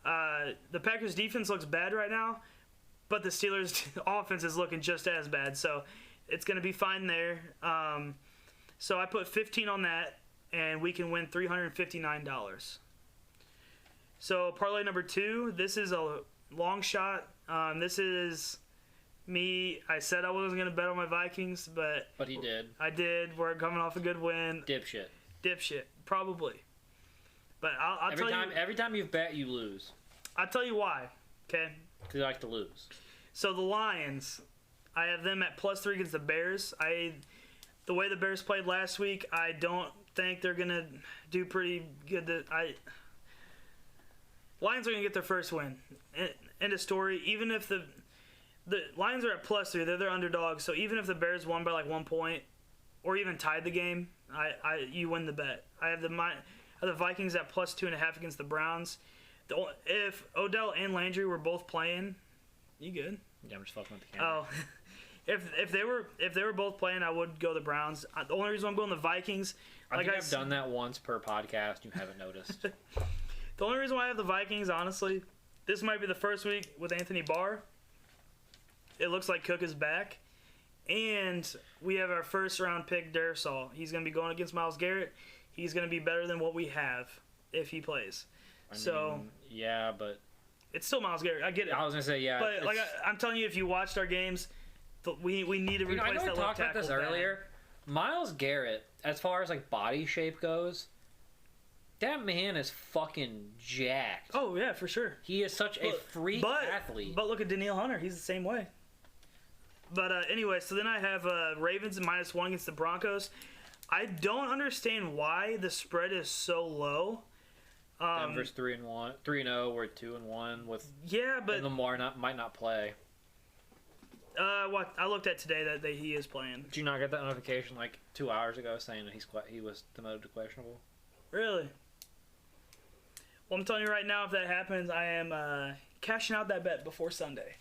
The Packers defense looks bad right now, but the Steelers offense is looking just as bad. So it's going to be fine there. So I put 15 on that, and we can win $359. So parlay number 2, this is a long shot. This is I said I wasn't going to bet on my Vikings, but he did. I did. We're coming off a good win. Dipshit. Probably. But I'll tell you. Every time you've bet, you lose. I'll tell you why. Okay. Because you like to lose. So the Lions, I have them at +3 against the Bears. The way the Bears played last week, I don't think they're gonna do pretty good. Lions are gonna get their first win. End of story. Even if the Lions are at +3, they're their underdogs. So even if the Bears won by like 1 point, or even tied the game, you win the bet. I have the Vikings at +2.5 against the Browns. If Odell and Landry were both playing, you good? Yeah, I'm just fucking with the camera. Oh, if they were both playing, I would go the Browns. The only reason I'm going the Vikings, I think I've done that once per podcast. You haven't noticed. The only reason why I have the Vikings, honestly, this might be the first week with Anthony Barr. It looks like Cook is back, and we have our first round pick, Darsal. He's going to be going against Myles Garrett. He's going to be better than what we have if he plays. Yeah, but it's still Myles Garrett. I get it. I was gonna say yeah, but like I'm telling you, if you watched our games, we need to replace that left tackle. I know we talked about this earlier. Myles Garrett, as far as like body shape goes, that man is fucking jacked. Oh yeah, for sure. He is such a freak athlete. But look at Danielle Hunter. He's the same way. But anyway, so then I have Ravens at -1 against the Broncos. I don't understand why the spread is so low. Denver's 3-1, 3-0. We're 2-1 with. Yeah, but Lamar might not play. What I looked at today that he is playing. Did you not get that notification like 2 hours ago saying that he was demoted to questionable? Really? Well, I'm telling you right now, if that happens, I am cashing out that bet before Sunday.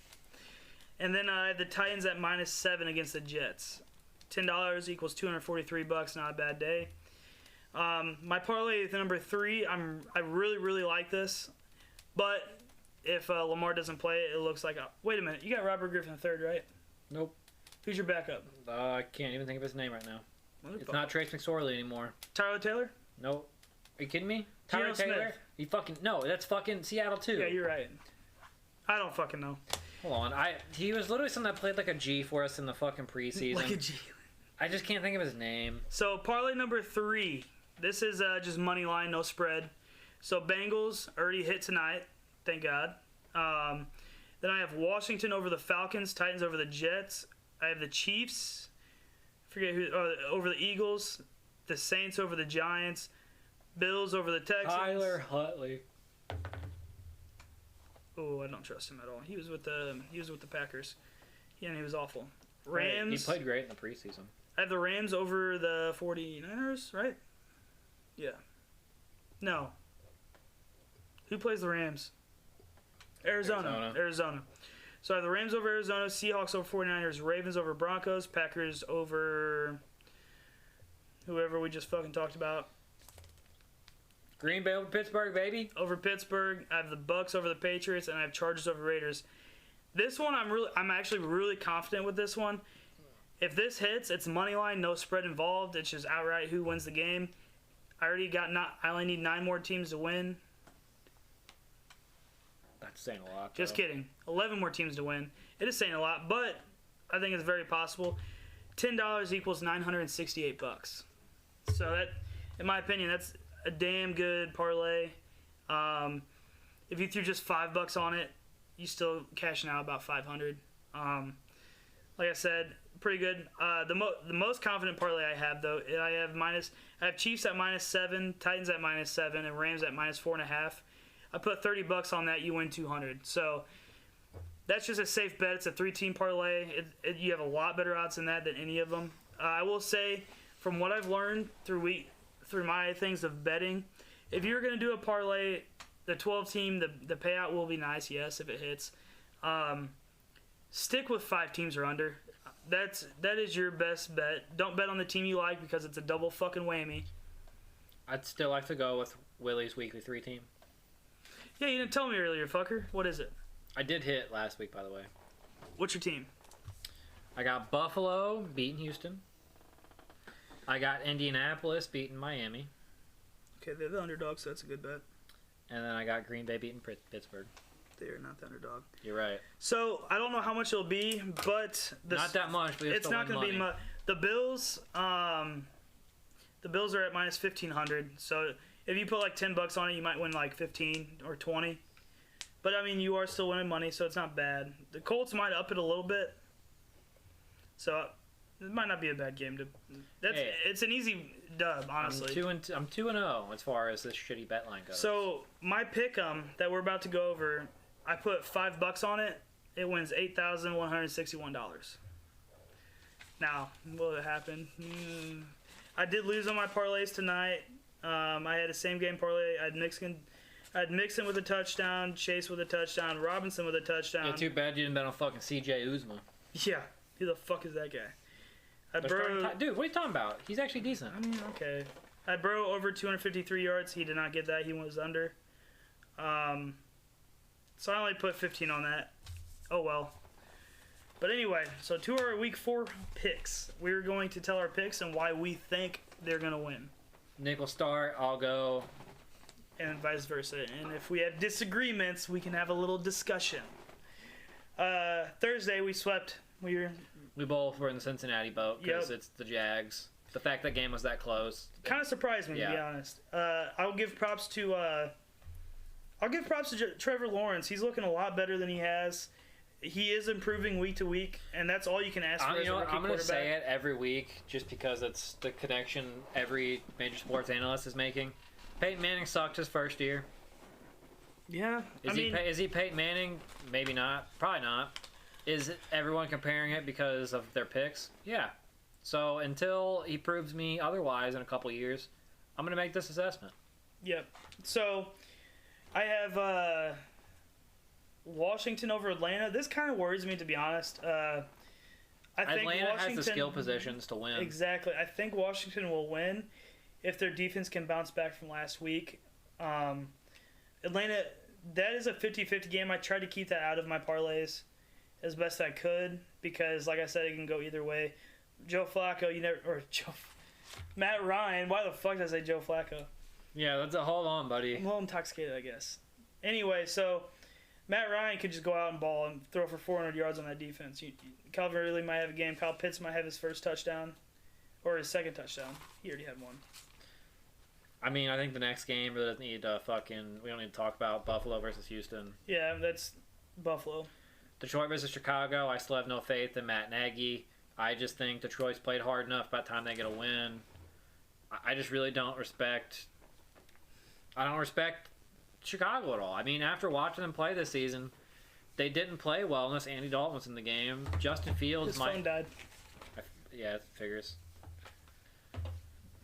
And then I have the Titans at -7 against the Jets. $10 equals $243. Not a bad day. My parlay is number 3. I really like this, but if Lamar doesn't play, it looks like wait a minute. You got Robert Griffin III, right? Nope. Who's your backup? I can't even think of his name right now. It's not Trace McSorley anymore. Tyler Taylor? Nope. Are you kidding me? Tyler Taylor? Smith. No. That's fucking Seattle too. Yeah, you're right. I don't fucking know. Hold on. He was literally someone that played like a G for us in the fucking preseason. Like a G. I just can't think of his name. So parlay number 3. This is just money line, no spread. So Bengals already hit tonight, thank God. Then I have Washington over the Falcons, Titans over the Jets. I have the Chiefs, over the Eagles, the Saints over the Giants, Bills over the Texans. Tyler Huntley. Oh, I don't trust him at all. He was with the Packers. Yeah, and he was awful. Rams. He played great in the preseason. I have the Rams over the 49ers, right? Yeah. No. Who plays the Rams? Arizona. So I have the Rams over Arizona, Seahawks over 49ers, Ravens over Broncos, Packers over whoever we just fucking talked about. Green Bay over Pittsburgh, baby. Over Pittsburgh. I have the Bucks over the Patriots, and I have Chargers over Raiders. This one, I'm actually really confident with this one. If this hits, it's money line, no spread involved. It's just outright who wins the game. I only need 9 more teams to win. That's saying a lot. Just kidding. 11 more teams to win. It is saying a lot, but I think it's very possible. $10 equals $968. So that, in my opinion, that's a damn good parlay. If you threw just $5 on it, you still cashing out about $500. Like I said, pretty good. The most confident parlay I have though, I have Chiefs at -7, Titans at -7, and Rams at -4.5. I put $30 on that, you win $200. So that's just a safe bet. It's a 3-team parlay. You have a lot better odds than that than any of them. I will say, from what I've learned through my things of betting, if you're going to do a parlay, the 12-team, the payout will be nice, yes, if it hits. Stick with 5 teams or under. That is your best bet. Don't bet on the team you like because it's a double fucking whammy. I'd still like to go with Willie's weekly 3-team. Yeah, you didn't tell me earlier, fucker. What is it? I did hit last week, by the way. What's your team? I got Buffalo beating Houston. I got Indianapolis beating Miami. Okay, they're the underdogs, so that's a good bet. And then I got Green Bay beating Pittsburgh. They are not the underdog. You're right. So I don't know how much it'll be, but Not that much, but it's not going to be much. The Bills are at minus 1,500. So if you put like $10 on it, you might win like 15 or 20. But I mean, you are still winning money, so it's not bad. The Colts might up it a little bit. So it might not be a bad game to. It's an easy dub, honestly. I'm 2-0 as far as this shitty bet line goes. So my pick'em that we're about to go over, I put $5 on it. It wins $8,161. Now, will it happen? I did lose on my parlays tonight. I had a same game parlay. I had Mixon with a touchdown, Chase with a touchdown, Robinson with a touchdown. Yeah, too bad you didn't bet on fucking CJ Uzma. Yeah, who the fuck is that guy? Dude, what are you talking about? He's actually decent. I mean, okay. I Burrow over 253 yards. He did not get that. He was under. So I only put 15 on that. Oh, well. But anyway, so to our Week 4 picks. We're going to tell our picks and why we think they're going to win. Nick will start. I'll go. And vice versa. And if we have disagreements, we can have a little discussion. Thursday, we swept. We both were in the Cincinnati boat because it's the Jags. The fact that game was that close kind of surprised me, to be honest. I'll give props to Trevor Lawrence. He's looking a lot better than he has. He is improving week to week, and that's all you can ask for as a rookie quarterback. I'm going to say it every week just because it's the connection every major sports analyst is making. Peyton Manning sucked his first year. Yeah. Is he Peyton Manning? Maybe not. Probably not. Is everyone comparing it because of their picks? Yeah. So until he proves me otherwise in a couple years, I'm going to make this assessment. Yep. So I have Washington over Atlanta. This kind of worries me, to be honest. I think Atlanta has the skill positions to win. Exactly. I think Washington will win if their defense can bounce back from last week. Atlanta, that is a 50-50 game. I tried to keep that out of my parlays as best I could because, like I said, it can go either way. Matt Ryan. Why the fuck did I say Joe Flacco? Yeah, hold on, buddy. I'm a little intoxicated, I guess. Anyway, so Matt Ryan could just go out and ball and throw for 400 yards on that defense. Calvin Ridley might have a game. Kyle Pitts might have his first touchdown or his second touchdown. He already had one. I mean, I think the next game really doesn't need we don't need to talk about Buffalo versus Houston. Yeah, that's Buffalo. Detroit versus Chicago. I still have no faith in Matt Nagy. I just think Detroit's played hard enough by the time they get a win. I just really don't respect Chicago at all. I mean, after watching them play this season, they didn't play well unless Andy Dalton was in the game. Justin Fields phone died. Yeah, it figures.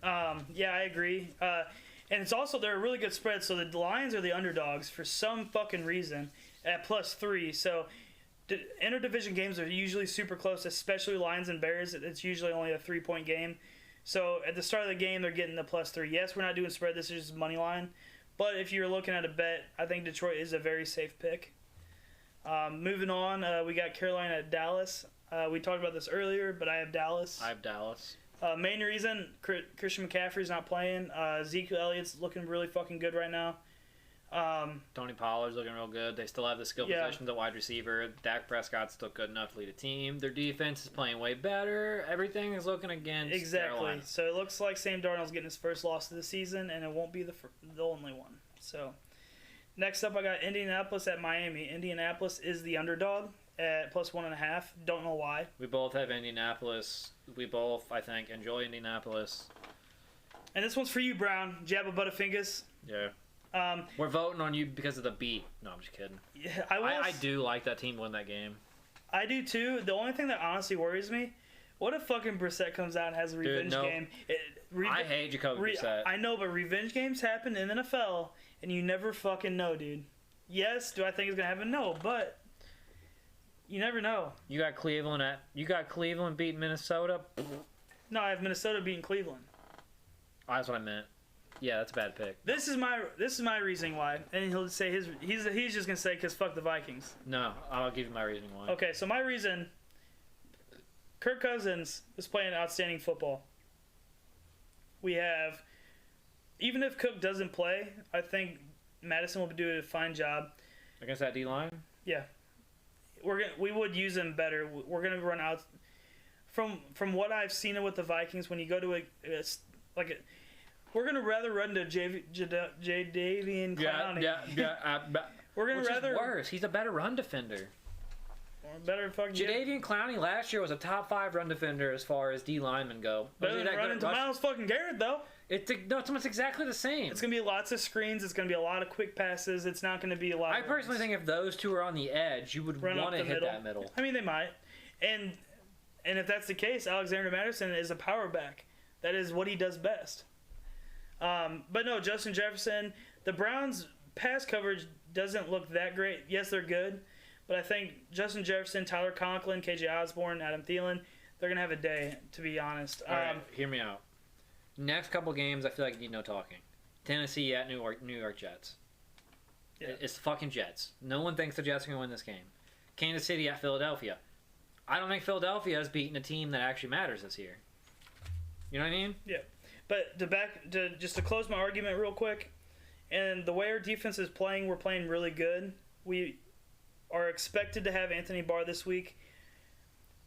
Yeah, I agree. And it's also, they're a really good spread, so the Lions are the underdogs for some fucking reason at +3. So interdivision games are usually super close, especially Lions and Bears. It's usually only a 3-point game. So at the start of the game, they're getting the +3. Yes, we're not doing spread. This is just money line. But if you're looking at a bet, I think Detroit is a very safe pick. Moving on, we got Carolina at Dallas. We talked about this earlier, but I have Dallas. Main reason, Christian McCaffrey's not playing. Ezekiel Elliott's looking really fucking good right now. Tony Pollard's looking real good. They still have the skill positions at wide receiver. Dak Prescott's still good enough to lead a team. Their defense is playing way better. Everything is looking against Carolina. So it looks like Sam Darnold's getting his first loss of the season, and it won't be the only one. So next up, I got Indianapolis at Miami. Indianapolis is the underdog at +1.5. Don't know why. We both have Indianapolis. We both, I think, enjoy Indianapolis. And this one's for you, Brown. Jabbabuttafingaz. Yeah. We're voting on you because of the beat. No, I'm just kidding. Yeah, I do like that team win that game. I do too. The only thing that honestly worries me, what if fucking Brissett comes out and has a revenge game? I hate Jacoby Brissett. I know, but revenge games happen in the NFL, and you never fucking know, dude. Yes, do I think it's gonna happen? No, but you never know. You got Cleveland beating Minnesota. No, I have Minnesota beating Cleveland. Oh, that's what I meant. Yeah, that's a bad pick. This is my reasoning why, and he'll say he's just gonna say because fuck the Vikings. No, I'll give you my reasoning why. Okay, so my reason, Kirk Cousins is playing outstanding football. We have, even if Cook doesn't play, I think Madison will do a fine job. Against that D-line? Yeah. We would use him better. We're going to run out. From what I've seen with the Vikings, when you go to we're going to rather run to Jadeveon Clowney. We're going to rather... Which is worse. He's a better run defender. Better fucking... Jadeveon Clowney last year was a top 5 run defender as far as D linemen go. Better than running to Myles fucking Garrett, though. It's almost exactly the same. It's going to be lots of screens. It's going to be a lot of quick passes. It's not going to be a lot I personally think if those two are on the edge, you would want to hit that middle. I mean, they might. And if that's the case, Alexander Madison is a power back. That is what he does best. But no, Justin Jefferson, the Browns' pass coverage doesn't look that great. Yes, they're good. But I think Justin Jefferson, Tyler Conklin, KJ Osborne, Adam Thielen, they're going to have a day, to be honest. All right, hear me out. Next couple games, I feel like you need no talking. Tennessee at New York Jets. Yeah. It's the fucking Jets. No one thinks the Jets are going to win this game. Kansas City at Philadelphia. I don't think Philadelphia has beaten a team that actually matters this year. You know what I mean? Yeah. But just to close my argument real quick, and the way our defense is playing, we're playing really good. We are expected to have Anthony Barr this week.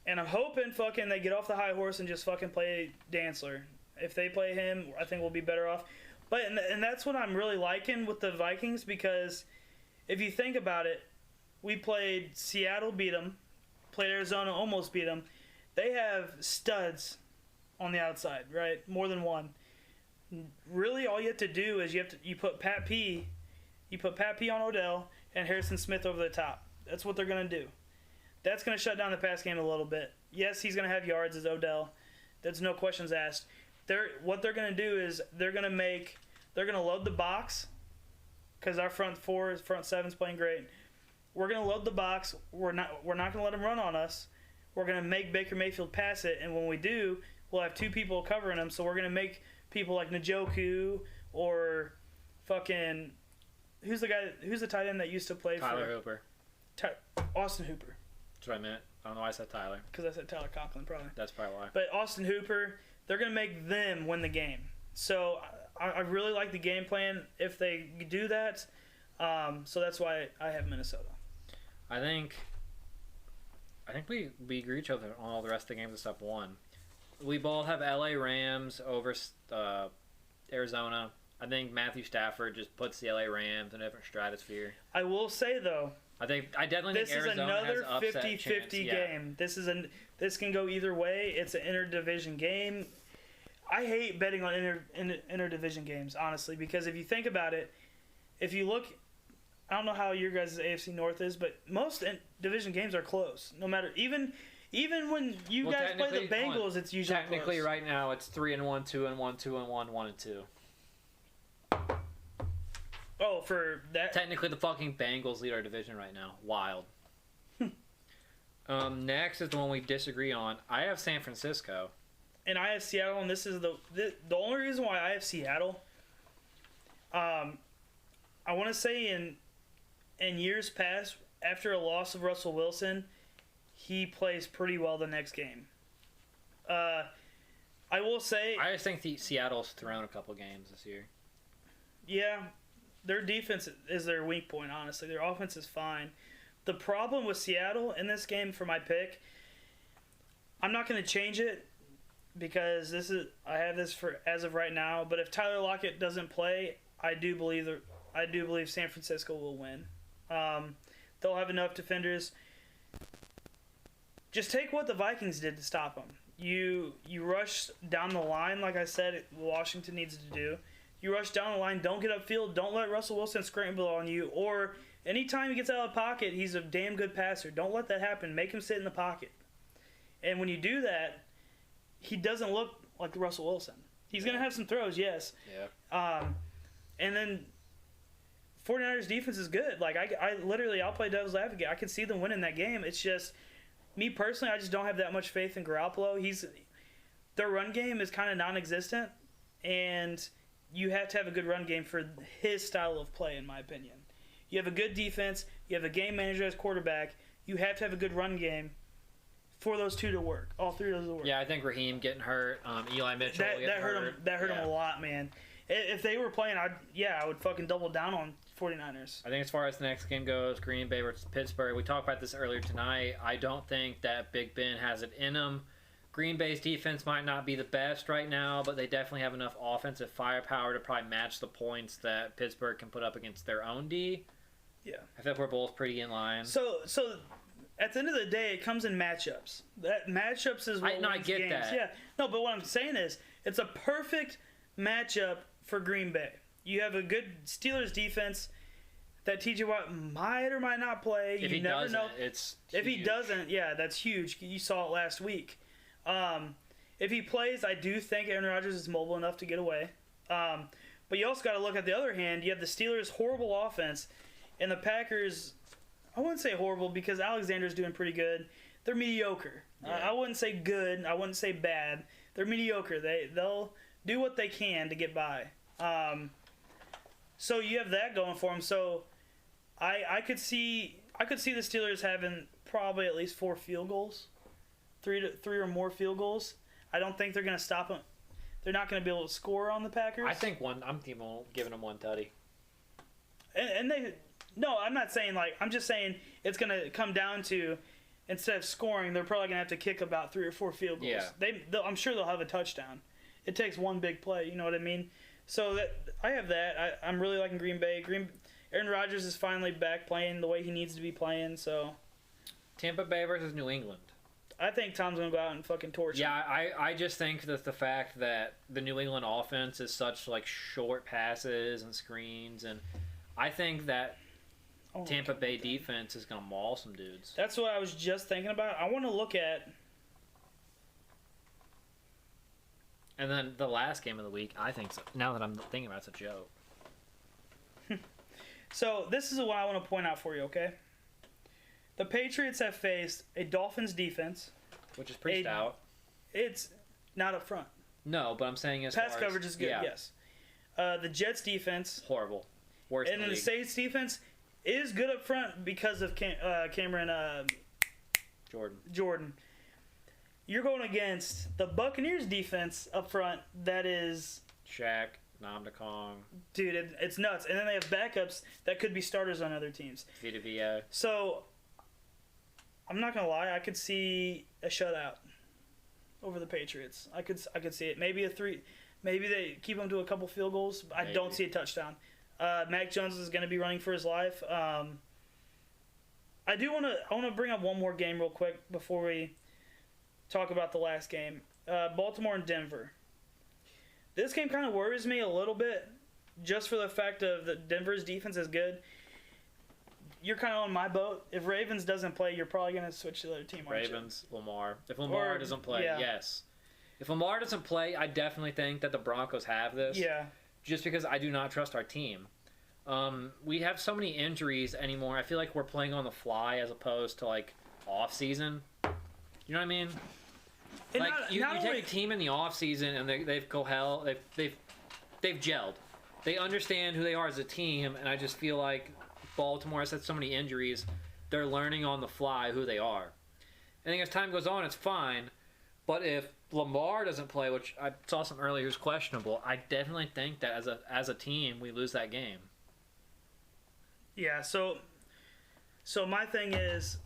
And I'm hoping fucking they get off the high horse and just fucking play Dantzler. If they play him, I think we'll be better off. But and that's what I'm really liking with the Vikings, because if you think about it, we played Seattle, beat them. Played Arizona, almost beat them. They have studs on the outside, right? More than one. Really, all you have to do is you put Pat P on Odell and Harrison Smith over the top. That's what they're gonna do. That's gonna shut down the pass game a little bit. Yes, he's gonna have yards as Odell. There's no questions asked. What they're gonna do is they're gonna load the box, because our front seven's playing great. We're gonna load the box. We're not gonna let them run on us. We're gonna make Baker Mayfield pass it, and when we do, we'll have 2 people covering him. So we're gonna make people like Njoku or fucking who's the tight end that used to play Tyler Hooper. Austin Hooper. That's what I meant. I don't know why I said Tyler. Because I said Tyler Conklin, probably. That's probably why. But Austin Hooper, they're going to make them win the game. So I really like the game plan if they do that. So that's why I have Minnesota. I think we agree each other on all the rest of the games except one. We both have LA Rams over Arizona. I think Matthew Stafford just puts the LA Rams in a different stratosphere. I will say, though, I definitely think Arizona has an upset chance. This is another 50-50 game. This can go either way. It's an interdivision game. I hate betting on interdivision games, honestly, because if you think about it, if you look, I don't know how your guys' AFC North is, but most division games are close. No matter, even when you guys play the Bengals, it's usually technically close. Right now it's 3-1, 2-1, 2-1, 1-2. Oh, for that. Technically, the fucking Bengals lead our division right now. Wild. Next is the one we disagree on. I have San Francisco. And I have Seattle, and this is the only reason why I have Seattle. I want to say in years past, after a loss of Russell Wilson, he plays pretty well the next game. I will say... I just think Seattle's thrown a couple games this year. Yeah, their defense is their weak point, honestly. Their offense is fine. The problem with Seattle in this game for my pick, I'm not going to change it because I have this for as of right now. But if Tyler Lockett doesn't play, I do believe San Francisco will win. They'll have enough defenders. Just take what the Vikings did to stop them. You rush down the line, like I said, Washington needs to do. You rush down the line, don't get upfield, don't let Russell Wilson scramble on you, or anytime he gets out of the pocket, he's a damn good passer. Don't let that happen. Make him sit in the pocket. And when you do that, he doesn't look like Russell Wilson. He's going to have some throws, yes. Yeah. And then 49ers defense is good. Like, I'll play devil's advocate. I can see them winning that game. It's just, me personally, I just don't have that much faith in Garoppolo. Their run game is kind of non-existent, and you have to have a good run game for his style of play, in my opinion. You have a good defense. You have a game manager as quarterback. You have to have a good run game for those two to work. All three of those to work. Yeah, I think Raheem getting hurt, Eli Mitchell that hurt him a lot, man. If they were playing, I would fucking double down on 49ers. I think as far as the next game goes, Green Bay versus Pittsburgh, we talked about this earlier tonight. I don't think that Big Ben has it in him. Green Bay's defense might not be the best right now, but they definitely have enough offensive firepower to probably match the points that Pittsburgh can put up against their own D. Yeah. I think we're both pretty in line. So at the end of the day, it comes in matchups. That matchups is what I wins get games. that. Yeah. No, but what I'm saying is, it's a perfect matchup for Green Bay. You have a good Steelers defense that TJ Watt might or might not play. If he never doesn't, know. it's If he huge. doesn't, yeah, that's huge. You saw it last week. If he plays, I do think Aaron Rodgers is mobile enough to get away. But you also got to look at the other hand. You have the Steelers' horrible offense, and the Packers. I wouldn't say horrible because Alexander's doing pretty good. They're mediocre. Yeah. I wouldn't say good. I wouldn't say bad. They're mediocre. They'll do what they can to get by. So you have that going for them. So I could see the Steelers having probably at least 4 field goals, three or more field goals. I don't think they're going to stop them. They're not going to be able to score on the Packers. I think I'm giving them one tutty. And they, no, I'm not saying I'm just saying it's going to come down to, instead of scoring, they're probably going to have to kick about 3 or 4 field goals. Yeah. I'm sure they'll have a touchdown. It takes one big play, you know what I mean? So I have that. I'm really liking Green Bay. Aaron Rodgers is finally back playing the way he needs to be playing. So Tampa Bay versus New England. I think Tom's going to go out and fucking torch him. Yeah, I just think that the fact that the New England offense is such short passes and screens, and I think that Tampa Bay defense is going to maul some dudes. That's what I was just thinking about. I want to look at. And then the last game of the week, I think, now that I'm thinking about it, it's a joke. So this is what I want to point out for you, okay? The Patriots have faced a Dolphins defense. Which is pretty stout. It's not up front. No, but I'm saying as Pass far as, coverage is good, yeah, yes. The Jets defense. horrible. Worst And in then the the league. Saints defense is good up front because of Cameron Jordan. You're going against the Buccaneers defense up front that is... Shaq, Namdakong, Dude, it's nuts. And then they have backups that could be starters on other teams. Vita Vea. So, I'm not going to lie. I could see a shutout over the Patriots. I could see it. Maybe maybe they keep them to a couple field goals. But I don't see a touchdown. Mac Jones is going to be running for his life. I want to bring up one more game real quick before we talk about the last game. Baltimore and Denver. This game kind of worries me a little bit just for the fact of that Denver's defense is good. You're kind of on my boat. If Ravens doesn't play, you're probably going to switch to the other team, aren't you? Ravens, Lamar. If Lamar doesn't play, yes. If Lamar doesn't play, I definitely think that the Broncos have this. Yeah. Just because I do not trust our team. We have so many injuries anymore. I feel like we're playing on the fly as opposed to off season. You know what I mean? And You take a team in the off season and they've gelled. They understand who they are as a team, and I just feel like Baltimore has had so many injuries. They're learning on the fly who they are. I think as time goes on, it's fine. But if Lamar doesn't play, which I saw some earlier is questionable, I definitely think that as a team we lose that game. Yeah, so my thing is,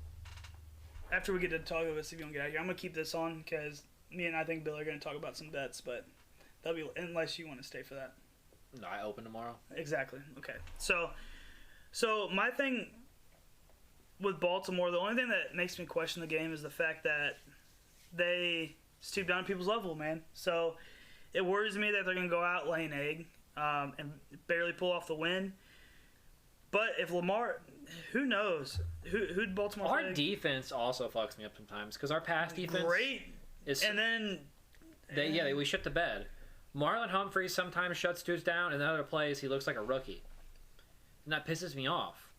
after we get to talk about this, if you don't get out here, I'm going to keep this on because me and I think Bill are going to talk about some bets, but that'll be, unless you want to stay for that. No, I open tomorrow. Exactly. Okay. So my thing with Baltimore, the only thing that makes me question the game is the fact that they stoop down to people's level, man. So it worries me that they're going to go out laying egg and barely pull off the win. But if Lamar, who knows? Who'd Baltimore Our play? defense also fucks me up sometimes because our pass defense Great. is And then... we shit the bed. Marlon Humphrey sometimes shuts dudes down, and in other plays he looks like a rookie. And that pisses me off.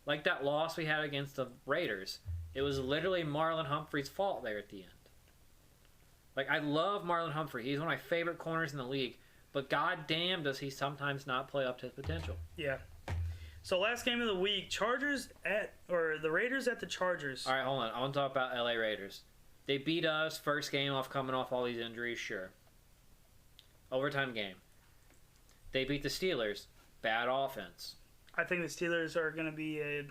Like that loss we had against the Raiders. It was literally Marlon Humphrey's fault there at the end. I love Marlon Humphrey. He's one of my favorite corners in the league. But goddamn does he sometimes not play up to his potential. Yeah. So last game of the week, the Raiders at the Chargers. All right, hold on. I want to talk about LA Raiders. They beat us first game coming off all these injuries, sure. Overtime game. They beat the Steelers. Bad offense. I think the Steelers are going to be a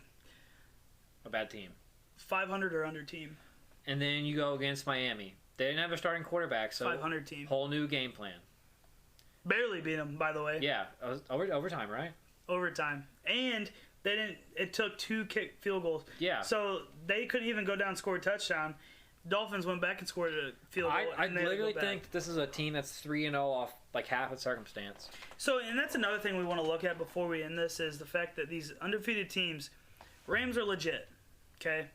bad team. 500 or under team. And then you go against Miami. They didn't have a starting quarterback, so 500 team. Whole new game plan. Barely beat them, by the way. Yeah, overtime, right? Overtime. And they didn't. It took 2 kick field goals. Yeah. So they couldn't even go down and score a touchdown. Dolphins went back and scored a field goal. I literally think this is a team that's 3-0 off like half its circumstance. So, and that's another thing we want to look at before we end this is the fact that these undefeated teams, Rams are legit, okay?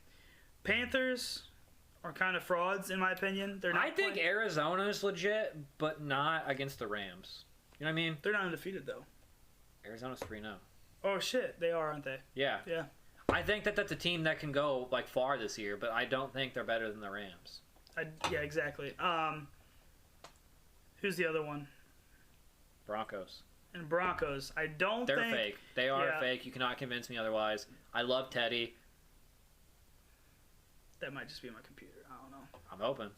Panthers are kind of frauds in my opinion. They're not. I think Arizona is legit, but not against the Rams. You know what I mean? They're not undefeated though. Arizona's 3-0. Oh shit, they are, aren't they? Yeah. Yeah. I think that's a team that can go like far this year, but I don't think they're better than the Rams. Yeah, exactly. Who's the other one? Broncos. And Broncos. I don't They're think... fake. They are fake. You cannot convince me otherwise. I love Teddy. That might just be my computer. I don't know. I'm hoping.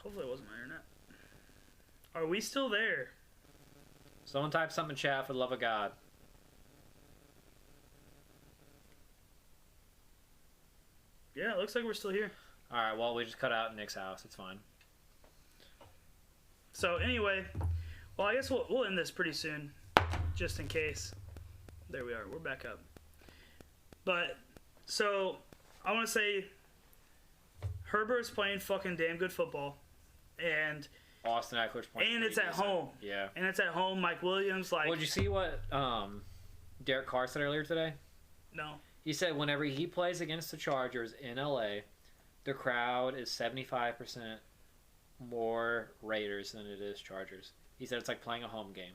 Hopefully it wasn't my internet. Are we still there? Someone type something in chat for the love of God. Yeah, it looks like we're still here. All right, well, we just cut out Nick's house. It's fine. So anyway, well, I guess we'll end this pretty soon, just in case. There we are. We're back up. But, so, I want to say Herbert's playing fucking damn good football. And Austin Eckler's playing. And it's at home. Yeah. And it's at home. Mike Williams, like... Well, did you see what Derek Carr said earlier today? No. He said whenever he plays against the Chargers in LA, the crowd is 75% more Raiders than it is Chargers. He said it's like playing a home game.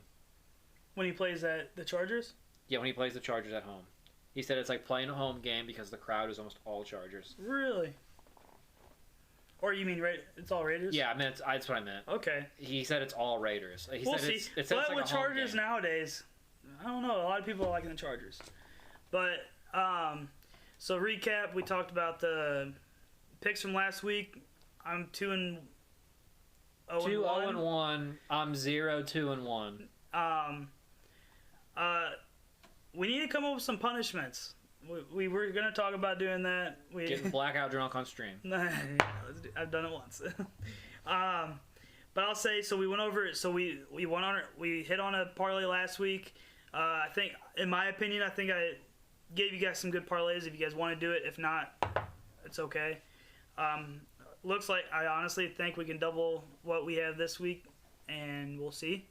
When he plays at the Chargers? Yeah, when he plays the Chargers at home. He said it's like playing a home game because the crowd is almost all Chargers. Really? Or you mean it's all Raiders? Yeah, I mean that's what I meant. Okay. He said it's all Raiders. He We'll said see. It's but like with Chargers nowadays, I don't know. A lot of people are liking the Chargers. But, so recap, we talked about the picks from last week. I'm 2-0-1. 2-0-1. I'm 0-2-1. We need to come up with some punishments. We were going to talk about doing that. Getting blackout drunk on stream. I've done it once. But I'll say, so we went over it. So we hit on a parlay last week. I think, in my opinion, I gave you guys some good parlays if you guys want to do it. If not, it's okay. Looks like I honestly think we can double what we have this week, and we'll see.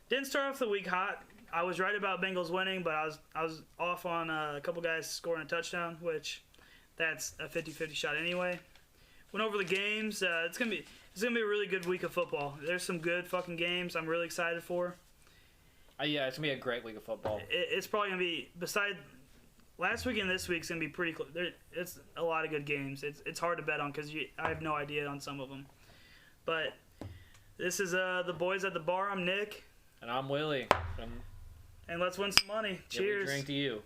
Didn't start off the week hot. I was right about Bengals winning, but I was off on a couple guys scoring a touchdown, which that's a 50-50 shot anyway. Went over the games. It's gonna be a really good week of football. There's some good fucking games I'm really excited for. Yeah, it's gonna be a great week of football. It's probably gonna be, beside last week and this week's gonna be pretty close. It's a lot of good games. It's hard to bet on because I have no idea on some of them. But this is the boys at the bar. I'm Nick. And I'm Willie. And let's win some money. Cheers. Drink to you.